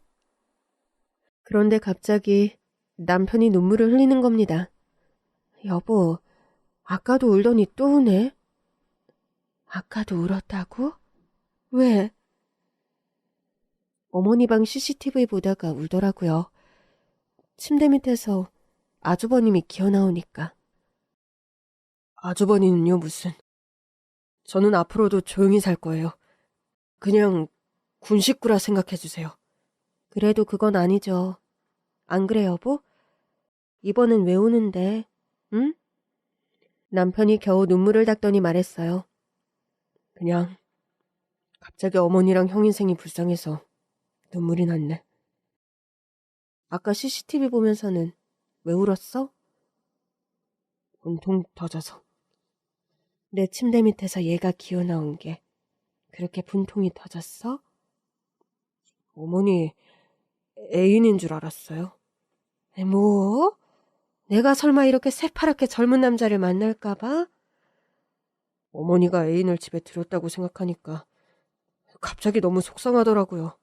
그런데 갑자기 남편이 눈물을 흘리는 겁니다. 여보, 아까도 울더니 또 우네? 아까도 울었다고? 왜? 어머니 방 CCTV 보다가 울더라고요. 침대 밑에서 아주버님이 기어나오니까. 아주버님은요, 무슨. 저는 앞으로도 조용히 살 거예요. 그냥 군 식구라 생각해주세요. 그래도 그건 아니죠. 안 그래, 여보? 이번엔 왜 우는데, 응? 남편이 겨우 눈물을 닦더니 말했어요. 그냥 갑자기 어머니랑 형 인생이 불쌍해서 눈물이 났네. 아까 CCTV 보면서는 왜 울었어? 온통 터져서. 내 침대 밑에서 얘가 기어나온 게 그렇게 분통이 터졌어? 어머니 애인인 줄 알았어요. 뭐? 내가 설마 이렇게 새파랗게 젊은 남자를 만날까봐? 어머니가 애인을 집에 들였다고 생각하니까 갑자기 너무 속상하더라고요.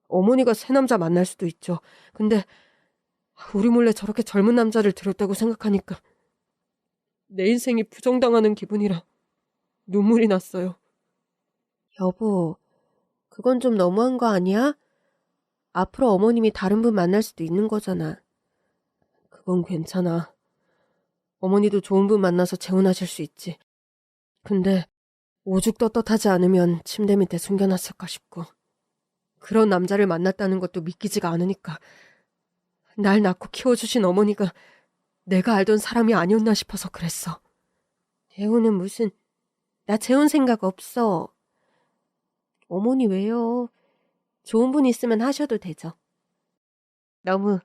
어머니가 새 남자 만날 수도 있죠. 근데 우리 몰래 저렇게 젊은 남자를 들였다고 생각하니까 내 인생이 부정당하는 기분이라 눈물이 났어요. 여보, 그건 좀 너무한 거 아니야? 앞으로 어머님이 다른 분 만날 수도 있는 거잖아. 그건 괜찮아. 어머니도 좋은 분 만나서 재혼하실 수 있지. 근데 오죽 떳떳하지 않으면 침대 밑에 숨겨놨을까 싶고. 그런 남자를 만났다는 것도 믿기지가 않으니까. 날 낳고 키워주신 어머니가 내가 알던 사람이 아니었나 싶어서 그랬어. 재혼은 무슨, 나 재혼 생각 없어. 어머니 왜요? 좋은 분 있으면 하셔도 되죠. 너무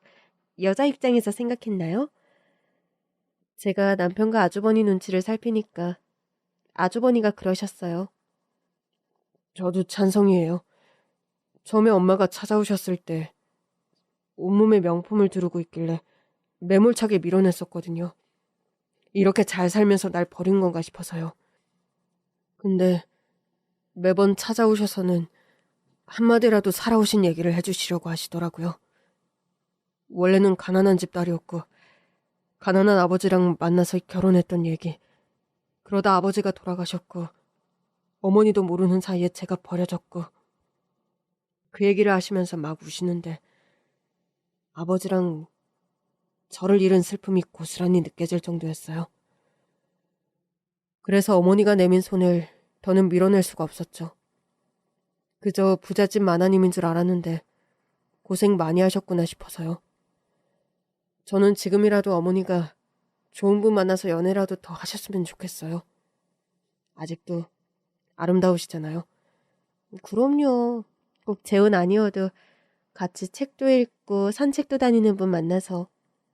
여자 입장에서 생각했나요? 제가 남편과 아주버니 눈치를 살피니까 아주버니가 그러셨어요. 저도 찬성이에요. 처음에 엄마가 찾아오셨을 때 온몸에 명품을 두르고 있길래 매몰차게 밀어냈었거든요. 이렇게 잘 살면서 날 버린 건가 싶어서요. 근데 매번 찾아오셔서는 한마디라도 살아오신 얘기를 해주시려고 하시더라고요. 원래는 가난한 집 딸이었고 가난한 아버지랑 만나서 결혼했던 얘기. 그러다 아버지가 돌아가셨고 어머니도 모르는 사이에 제가 버려졌고 그 얘기를 하시면서 막 우시는데 아버지랑 저를 잃은 슬픔이 고스란히 느껴질 정도였어요. 그래서 어머니가 내민 손을 더는 밀어낼 수가 없었죠. 그저 부잣집 마나님인 줄 알았는데 고생 많이 하셨구나 싶어서요. 저는 지금이라도 어머니가 좋은 분 만나서 연애라도 더 하셨으면 좋겠어요. 아직도 아름다우시잖아요. 그럼요. 꼭 재혼 아니어도 같이 책도 읽고 산책도 다니는 분 만나서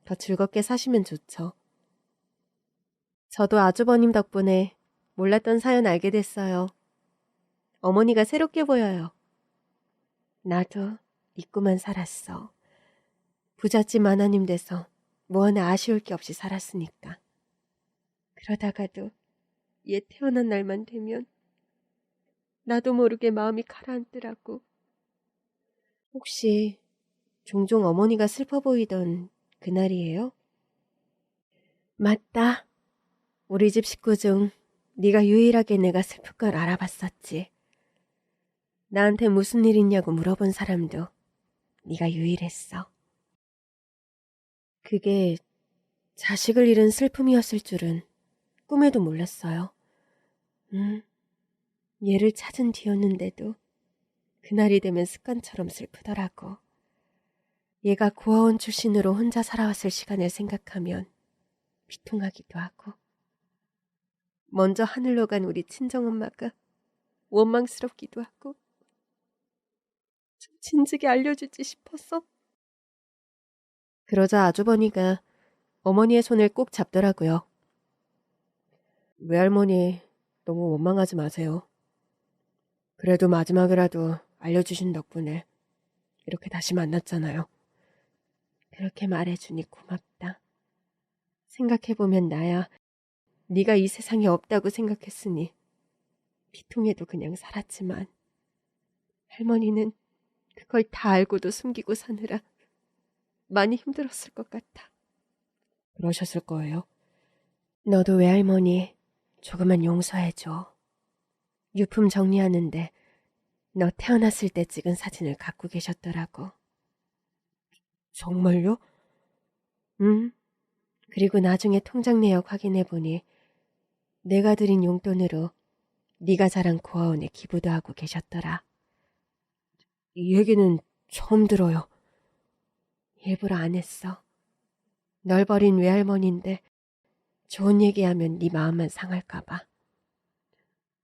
더 즐겁게 사시면 좋죠. 저도 아주버님 덕분에 몰랐던 사연 알게 됐어요. 어머니가 새롭게 보여요. 나도 믿고만 살았어. 부잣집 마나님 돼서 뭐 하나 아쉬울 게 없이 살았으니까. 그러다가도 얘 태어난 날만 되면 나도 모르게 마음이 가라앉더라고. 혹시 종종 어머니가 슬퍼 보이던 그날이에요? 맞다. 우리 집 식구 중 네가 유일하게 내가 슬플 걸 알아봤었지. 나한테 무슨 일 있냐고 물어본 사람도 네가 유일했어. 그게 자식을 잃은 슬픔이었을 줄은 꿈에도 몰랐어요. 얘를 찾은 뒤였는데도 그날이 되면 습관처럼 슬프더라고. 얘가 고아원 출신으로 혼자 살아왔을 시간을 생각하면 비통하기도 하고. 먼저 하늘로 간 우리 친정엄마가 원망스럽기도 하고. 좀 진즉에 알려주지 싶어서. 그러자 아주버니가 어머니의 손을 꼭 잡더라고요. 외할머니 너무 원망하지 마세요. 그래도 마지막이라도 알려주신 덕분에 이렇게 다시 만났잖아요. 그렇게 말해주니 고맙다. 생각해보면 나야 네가 이 세상에 없다고 생각했으니 비통해도 그냥 살았지만 할머니는 그걸 다 알고도 숨기고 사느라 많이 힘들었을 것 같아. 그러셨을 거예요. 너도 외할머니 조금만 용서해줘. 유품 정리하는데 너 태어났을 때 찍은 사진을 갖고 계셨더라고. 정말요? 응. 그리고 나중에 통장 내역 확인해보니 내가 드린 용돈으로 네가 자란 고아원에 기부도 하고 계셨더라. 이 얘기는 처음 들어요. 일부러 안 했어. 널 버린 외할머니인데 좋은 얘기하면 네 마음만 상할까봐.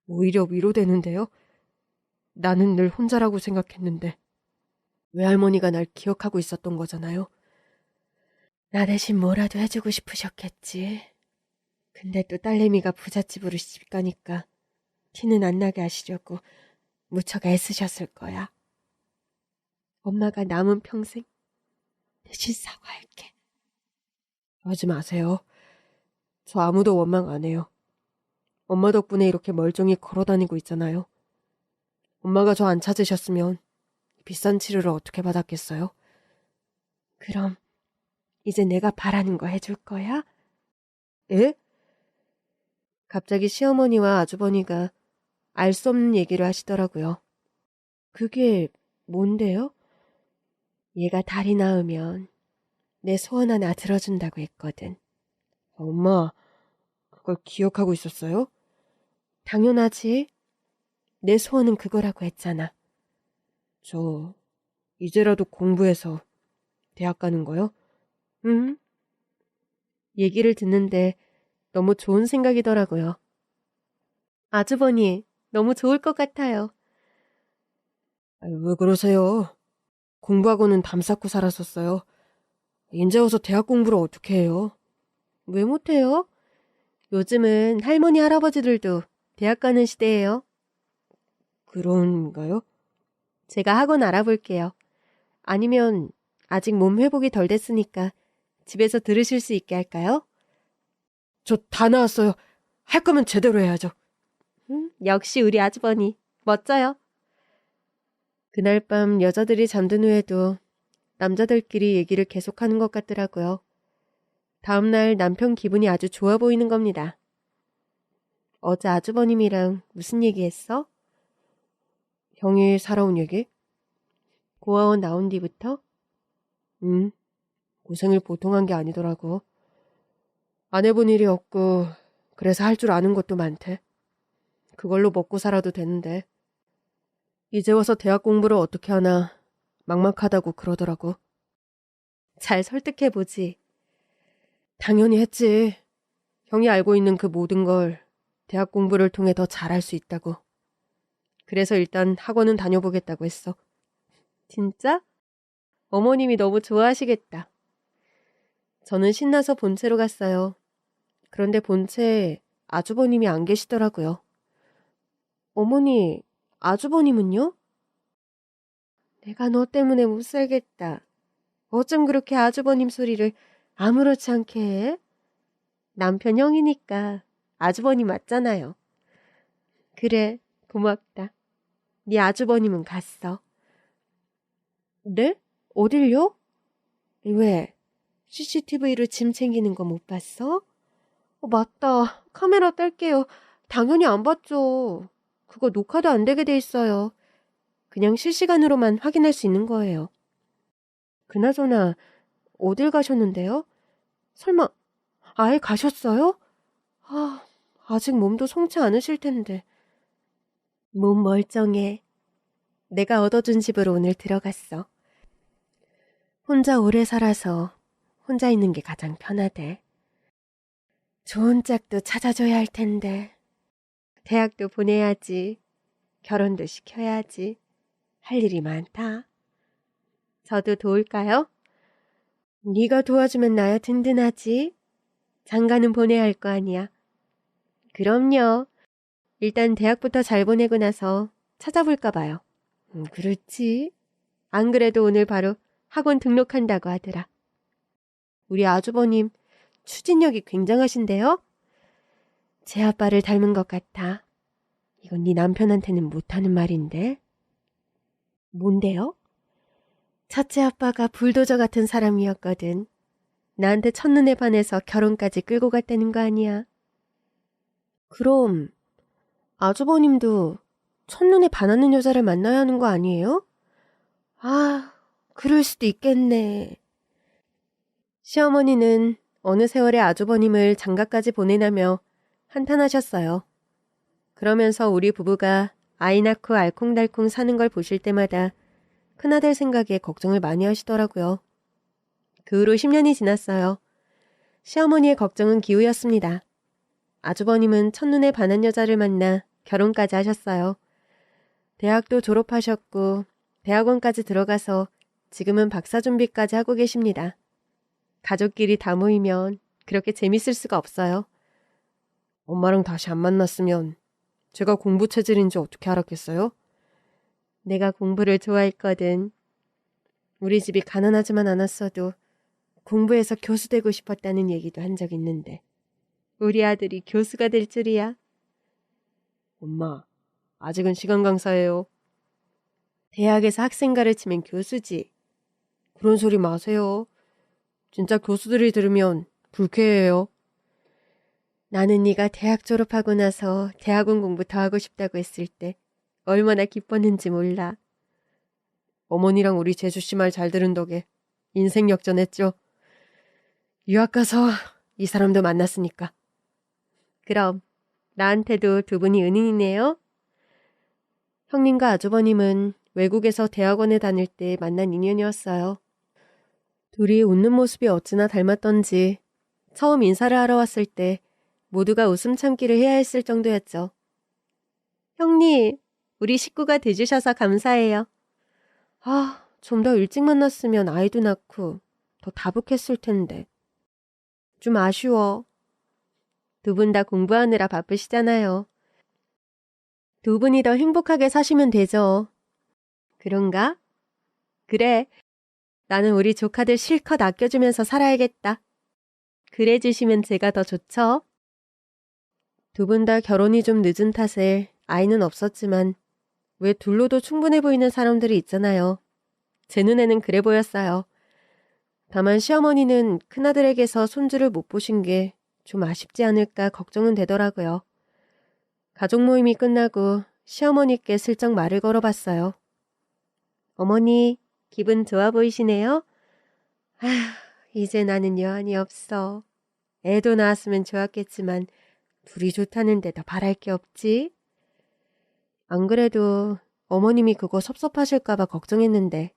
오히려 위로되는데요? 나는 늘 혼자라고 생각했는데 외할머니가 날 기억하고 있었던 거잖아요. 나 대신 뭐라도 해주고 싶으셨겠지. 근데 또 딸내미가 부잣집으로 시집가니까 티는 안 나게 하시려고 무척 애쓰셨을 거야. 엄마가 남은 평생 대신 사과할게. 하지 마세요. 저 아무도 원망 안 해요. 엄마 덕분에 이렇게 멀쩡히 걸어다니고 있잖아요. 엄마가 저 안 찾으셨으면 비싼 치료를 어떻게 받았겠어요? 그럼 이제 내가 바라는 거 해줄 거야? 예? 갑자기 시어머니와 아주버니가 알 수 없는 얘기를 하시더라고요. 그게 뭔데요? 얘가 달이 낳으면 내 소원 하나 들어준다고 했거든. 엄마, 그걸 기억하고 있었어요? 당연하지. 내 소원은 그거라고 했잖아. 저 이제라도 공부해서 대학 가는 거요? 응? 얘기를 듣는데 너무 좋은 생각이더라고요. 아주버니, 너무 좋을 것 같아요. 왜 그러세요? 공부하고는 담 쌓고 살았었어요. 인제 와서 대학 공부를 어떻게 해요? 왜 못해요? 요즘은 할머니, 할아버지들도 대학 가는 시대예요. 그런가요? 제가 학원 알아볼게요. 아니면 아직 몸 회복이 덜 됐으니까 집에서 들으실 수 있게 할까요? 저 다 나왔어요. 할 거면 제대로 해야죠. 역시 우리 아주버니 멋져요. 그날 밤 여자들이 잠든 후에도 남자들끼리 얘기를 계속하는 것 같더라고요. 다음날 남편 기분이 아주 좋아 보이는 겁니다. 어제 아주버님이랑 무슨 얘기했어? 형이 살아온 얘기? 고아원 나온 뒤부터? 고생을 보통 한 게 아니더라고. 안 해본 일이 없고 그래서 할 줄 아는 것도 많대. 그걸로 먹고 살아도 되는데. 이제 와서 대학 공부를 어떻게 하나 막막하다고 그러더라고. 잘 설득해보지. 당연히 했지. 형이 알고 있는 그 모든 걸 대학 공부를 통해 더 잘할 수 있다고. 그래서 일단 학원은 다녀보겠다고 했어. 진짜? 어머님이 너무 좋아하시겠다. 저는 신나서 본체로 갔어요. 그런데 본체에 아주버님이 안 계시더라고요. 어머니, 아주버님은요? 내가 너 때문에 못 살겠다. 어쩜 그렇게 아주버님 소리를 아무렇지 않게 해? 남편 형이니까 아주버님 맞잖아요. 그래, 고맙다. 네 아주버님은 갔어. 네? 어딜요? 왜? CCTV로 짐 챙기는 거 못 봤어? 맞다. 카메라 뺄게요. 당연히 안 봤죠. 그거 녹화도 안 되게 돼 있어요. 그냥 실시간으로만 확인할 수 있는 거예요. 그나저나 어딜 가셨는데요? 설마 아예 가셨어요? 아직 몸도 성치 않으실 텐데. 몸 멀쩡해. 내가 얻어준 집으로 오늘 들어갔어. 혼자 오래 살아서 혼자 있는 게 가장 편하대. 좋은 짝도 찾아줘야 할 텐데. 대학도 보내야지. 결혼도 시켜야지. 할 일이 많다. 저도 도울까요? 네가 도와주면 나야 든든하지. 장가는 보내야 할 거 아니야. 그럼요. 일단 대학부터 잘 보내고 나서 찾아볼까 봐요. 그렇지. 안 그래도 오늘 바로 학원 등록한다고 하더라. 우리 아주버님 추진력이 굉장하신데요? 제 아빠를 닮은 것 같아. 이건 네 남편한테는 못하는 말인데. 뭔데요? 첫째 아빠가 불도저 같은 사람이었거든. 나한테 첫눈에 반해서 결혼까지 끌고 갔다는 거 아니야. 그럼 아주버님도 첫눈에 반하는 여자를 만나야 하는 거 아니에요? 아, 그럴 수도 있겠네. 시어머니는 어느 세월에 아주버님을 장가까지 보내냐며 한탄하셨어요. 그러면서 우리 부부가 아이 낳고 알콩달콩 사는 걸 보실 때마다 큰아들 생각에 걱정을 많이 하시더라고요. 그 후로 10년이 지났어요. 시어머니의 걱정은 기우였습니다. 아주버님은 첫눈에 반한 여자를 만나 결혼까지 하셨어요. 대학도 졸업하셨고 대학원까지 들어가서 지금은 박사 준비까지 하고 계십니다. 가족끼리 다 모이면 그렇게 재밌을 수가 없어요. 엄마랑 다시 안 만났으면 제가 공부 체질인지 어떻게 알았겠어요? 내가 공부를 좋아했거든. 우리 집이 가난하지만 않았어도 공부해서 교수 되고 싶었다는 얘기도 한 적 있는데 우리 아들이 교수가 될 줄이야. 엄마, 아직은 시간 강사예요. 대학에서 학생 가르치면 교수지. 그런 소리 마세요. 진짜 교수들이 들으면 불쾌해요. 나는 네가 대학 졸업하고 나서 대학원 공부 더 하고 싶다고 했을 때 얼마나 기뻤는지 몰라. 어머니랑 우리 재수씨 말 잘 들은 덕에 인생 역전했죠. 유학 가서 이 사람도 만났으니까. 그럼 나한테도 두 분이 은인이네요. 형님과 아주버님은 외국에서 대학원에 다닐 때 만난 인연이었어요. 둘이 웃는 모습이 어찌나 닮았던지 처음 인사를 하러 왔을 때 모두가 웃음 참기를 해야 했을 정도였죠. 형님, 우리 식구가 돼주셔서 감사해요. 아, 좀 더 일찍 만났으면 아이도 낳고 더 다복했을 텐데. 좀 아쉬워. 두 분 다 공부하느라 바쁘시잖아요. 두 분이 더 행복하게 사시면 되죠. 그런가? 그래. 나는 우리 조카들 실컷 아껴주면서 살아야겠다. 그래 주시면 제가 더 좋죠. 두 분 다 결혼이 좀 늦은 탓에 아이는 없었지만 왜 둘로도 충분해 보이는 사람들이 있잖아요. 제 눈에는 그래 보였어요. 다만 시어머니는 큰아들에게서 손주를 못 보신 게 좀 아쉽지 않을까 걱정은 되더라고요. 가족 모임이 끝나고 시어머니께 슬쩍 말을 걸어봤어요. 어머니, 기분 좋아 보이시네요? 아휴, 이제 나는 여한이 없어. 애도 낳았으면 좋았겠지만 둘이 좋다는데 더 바랄 게 없지? 안 그래도 어머님이 그거 섭섭하실까봐 걱정했는데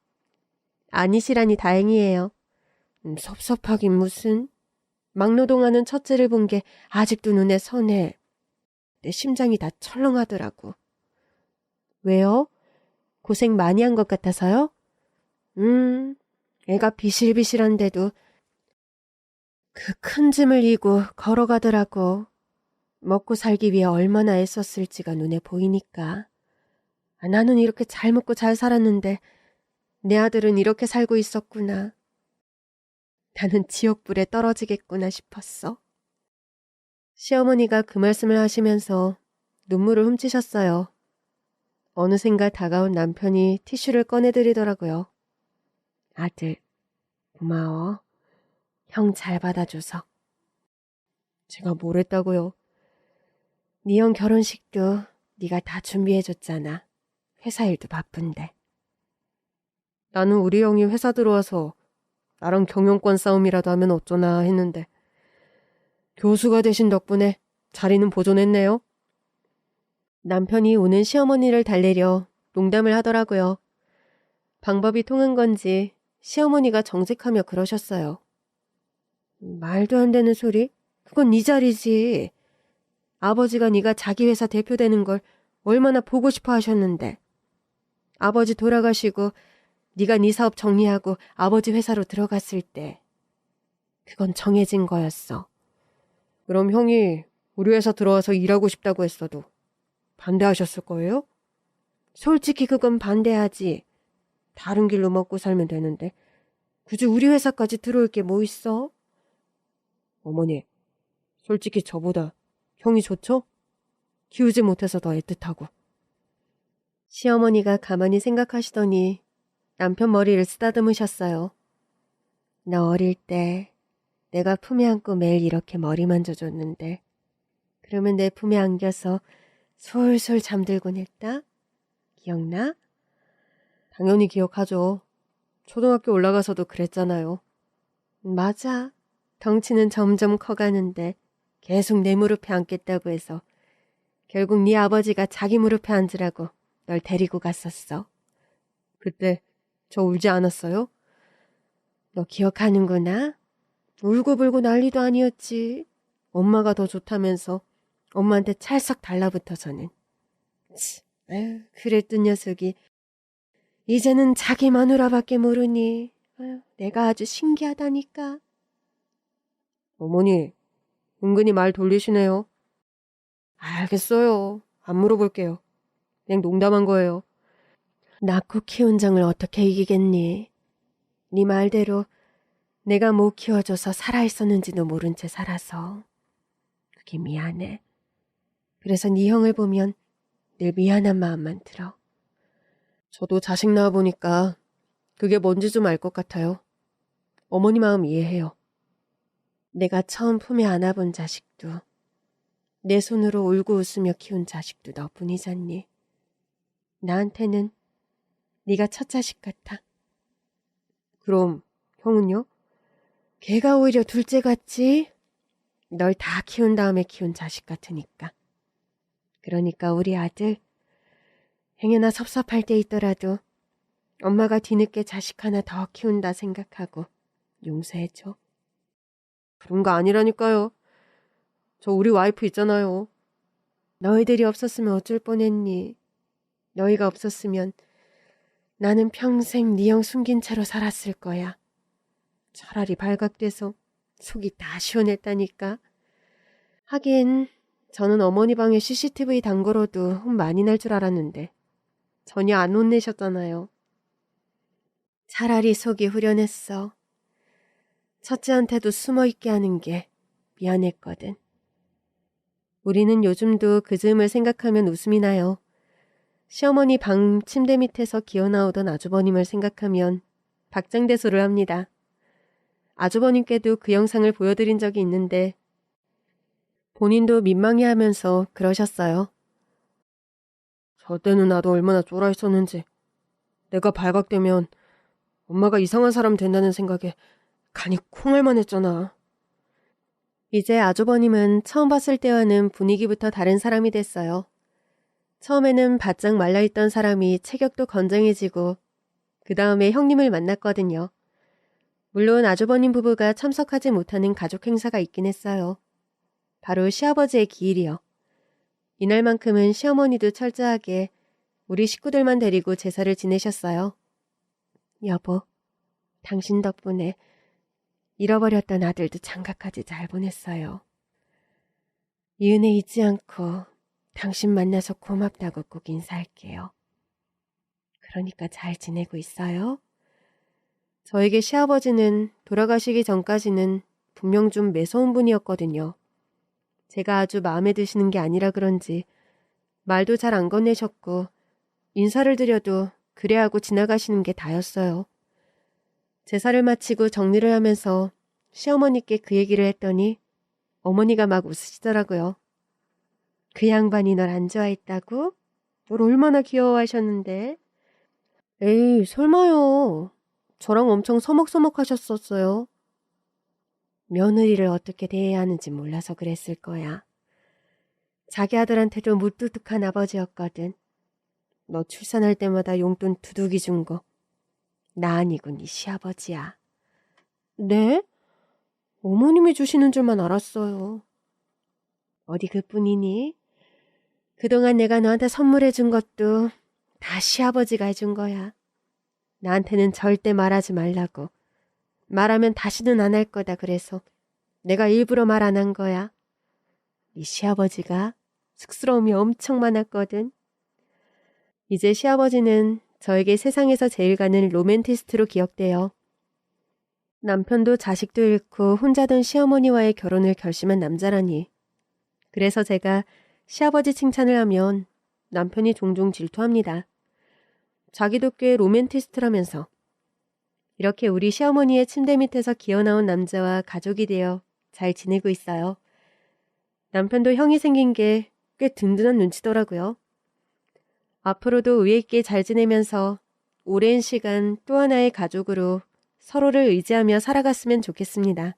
아니시라니 다행이에요. 섭섭하긴 무슨. 막노동하는 첫째를 본 게 아직도 눈에 선해. 내 심장이 다 철렁하더라고. 왜요? 고생 많이 한 것 같아서요? 애가 비실비실한데도 그 큰 짐을 이고 걸어가더라고. 먹고 살기 위해 얼마나 애썼을지가 눈에 보이니까. 나는 이렇게 잘 먹고 잘 살았는데 내 아들은 이렇게 살고 있었구나. 나는 지옥불에 떨어지겠구나 싶었어. 시어머니가 그 말씀을 하시면서 눈물을 훔치셨어요. 어느샌가 다가온 남편이 티슈를 꺼내드리더라고요. 아들, 고마워. 형 잘 받아줘서. 제가 뭘 했다고요? 네 형 결혼식도 네가 다 준비해줬잖아. 회사 일도 바쁜데. 나는 우리 형이 회사 들어와서 나랑 경영권 싸움이라도 하면 어쩌나 했는데 교수가 되신 덕분에 자리는 보존했네요. 남편이 우는 시어머니를 달래려 농담을 하더라고요. 방법이 통한 건지 시어머니가 정색하며 그러셨어요. 말도 안 되는 소리? 그건 네 자리지. 아버지가 네가 자기 회사 대표 되는 걸 얼마나 보고 싶어 하셨는데. 아버지 돌아가시고 네가 네 사업 정리하고 아버지 회사로 들어갔을 때 그건 정해진 거였어. 그럼 형이 우리 회사 들어와서 일하고 싶다고 했어도 반대하셨을 거예요? 솔직히 그건 반대하지. 다른 길로 먹고 살면 되는데 굳이 우리 회사까지 들어올 게 뭐 있어? 어머니, 솔직히 저보다 형이 좋죠? 키우지 못해서 더 애틋하고. 시어머니가 가만히 생각하시더니 남편 머리를 쓰다듬으셨어요. 너 어릴 때 내가 품에 안고 매일 이렇게 머리 만져줬는데 그러면 내 품에 안겨서 솔솔 잠들곤 했다? 기억나? 당연히 기억하죠. 초등학교 올라가서도 그랬잖아요. 맞아. 덩치는 점점 커가는데 계속 내 무릎에 앉겠다고 해서 결국 네 아버지가 자기 무릎에 앉으라고 널 데리고 갔었어. 그때 저 울지 않았어요? 너 기억하는구나? 울고불고 난리도 아니었지. 엄마가 더 좋다면서 엄마한테 찰싹 달라붙어서는. 에휴, 그랬던 녀석이 이제는 자기 마누라밖에 모르니 아유, 내가 아주 신기하다니까. 어머니, 은근히 말 돌리시네요. 알겠어요. 안 물어볼게요. 그냥 농담한 거예요. 낳고 키운 정을 어떻게 이기겠니? 네 말대로 내가 못 키워줘서 살아있었는지도 모른 채 살아서 그게 미안해. 그래서 네 형을 보면 늘 미안한 마음만 들어. 저도 자식 낳아보니까 그게 뭔지 좀 알 것 같아요. 어머니 마음 이해해요. 내가 처음 품에 안아본 자식도 내 손으로 울고 웃으며 키운 자식도 너뿐이잖니. 나한테는 네가 첫 자식 같아. 그럼 형은요? 걔가 오히려 둘째 같지? 널 다 키운 다음에 키운 자식 같으니까. 그러니까 우리 아들 행여나 섭섭할 때 있더라도 엄마가 뒤늦게 자식 하나 더 키운다 생각하고 용서해줘. 그런 거 아니라니까요. 저 우리 와이프 있잖아요. 너희들이 없었으면 어쩔 뻔했니? 너희가 없었으면 나는 평생 네 형 숨긴 채로 살았을 거야. 차라리 발각돼서 속이 다 시원했다니까. 하긴 저는 어머니 방에 CCTV 단거로도 혼 많이 날 줄 알았는데 전혀 안 혼내셨잖아요. 차라리 속이 후련했어. 첫째한테도 숨어있게 하는 게 미안했거든. 우리는 요즘도 그 즈음을 생각하면 웃음이 나요. 시어머니 방 침대 밑에서 기어나오던 아주버님을 생각하면 박장대소를 합니다. 아주버님께도 그 영상을 보여드린 적이 있는데 본인도 민망해하면서 그러셨어요. 저 때는 나도 얼마나 쫄아 있었는지. 내가 발각되면 엄마가 이상한 사람 된다는 생각에 간이 콩알만 했잖아. 이제 아주버님은 처음 봤을 때와는 분위기부터 다른 사람이 됐어요. 처음에는 바짝 말라있던 사람이 체격도 건장해지고 그 다음에 형님을 만났거든요. 물론 아주버님 부부가 참석하지 못하는 가족 행사가 있긴 했어요. 바로 시아버지의 기일이요. 이날만큼은 시어머니도 철저하게 우리 식구들만 데리고 제사를 지내셨어요. 여보, 당신 덕분에 잃어버렸던 아들도 장가까지 잘 보냈어요. 이 은혜 잊지 않고 당신 만나서 고맙다고 꼭 인사할게요. 그러니까 잘 지내고 있어요? 저에게 시아버지는 돌아가시기 전까지는 분명 좀 매서운 분이었거든요. 제가 아주 마음에 드시는 게 아니라 그런지 말도 잘 안 건네셨고 인사를 드려도 그래 하고 지나가시는 게 다였어요. 제사를 마치고 정리를 하면서 시어머니께 그 얘기를 했더니 어머니가 막 웃으시더라고요. 그 양반이 널 안 좋아했다고? 널 얼마나 귀여워하셨는데? 에이, 설마요. 저랑 엄청 서먹서먹하셨었어요. 며느리를 어떻게 대해야 하는지 몰라서 그랬을 거야. 자기 아들한테도 무뚝뚝한 아버지였거든. 너 출산할 때마다 용돈 두둑이 준 거. 나 아니고 네 시아버지야. 네? 어머님이 주시는 줄만 알았어요. 어디 그뿐이니? 그동안 내가 너한테 선물해 준 것도 다 시아버지가 해준 거야. 나한테는 절대 말하지 말라고. 말하면 다시는 안 할 거다 그래서 내가 일부러 말 안 한 거야. 네 시아버지가 쑥스러움이 엄청 많았거든. 이제 시아버지는 저에게 세상에서 제일 가는 로맨티스트로 기억돼요. 남편도 자식도 잃고 혼자 둔 시어머니와의 결혼을 결심한 남자라니. 그래서 제가 시아버지 칭찬을 하면 남편이 종종 질투합니다. 자기도 꽤 로맨티스트라면서. 이렇게 우리 시어머니의 침대 밑에서 기어나온 남자와 가족이 되어 잘 지내고 있어요. 남편도 형이 생긴 게 꽤 든든한 눈치더라고요. 앞으로도 의에 있게 잘 지내면서 오랜 시간 또 하나의 가족으로 서로를 의지하며 살아갔으면 좋겠습니다.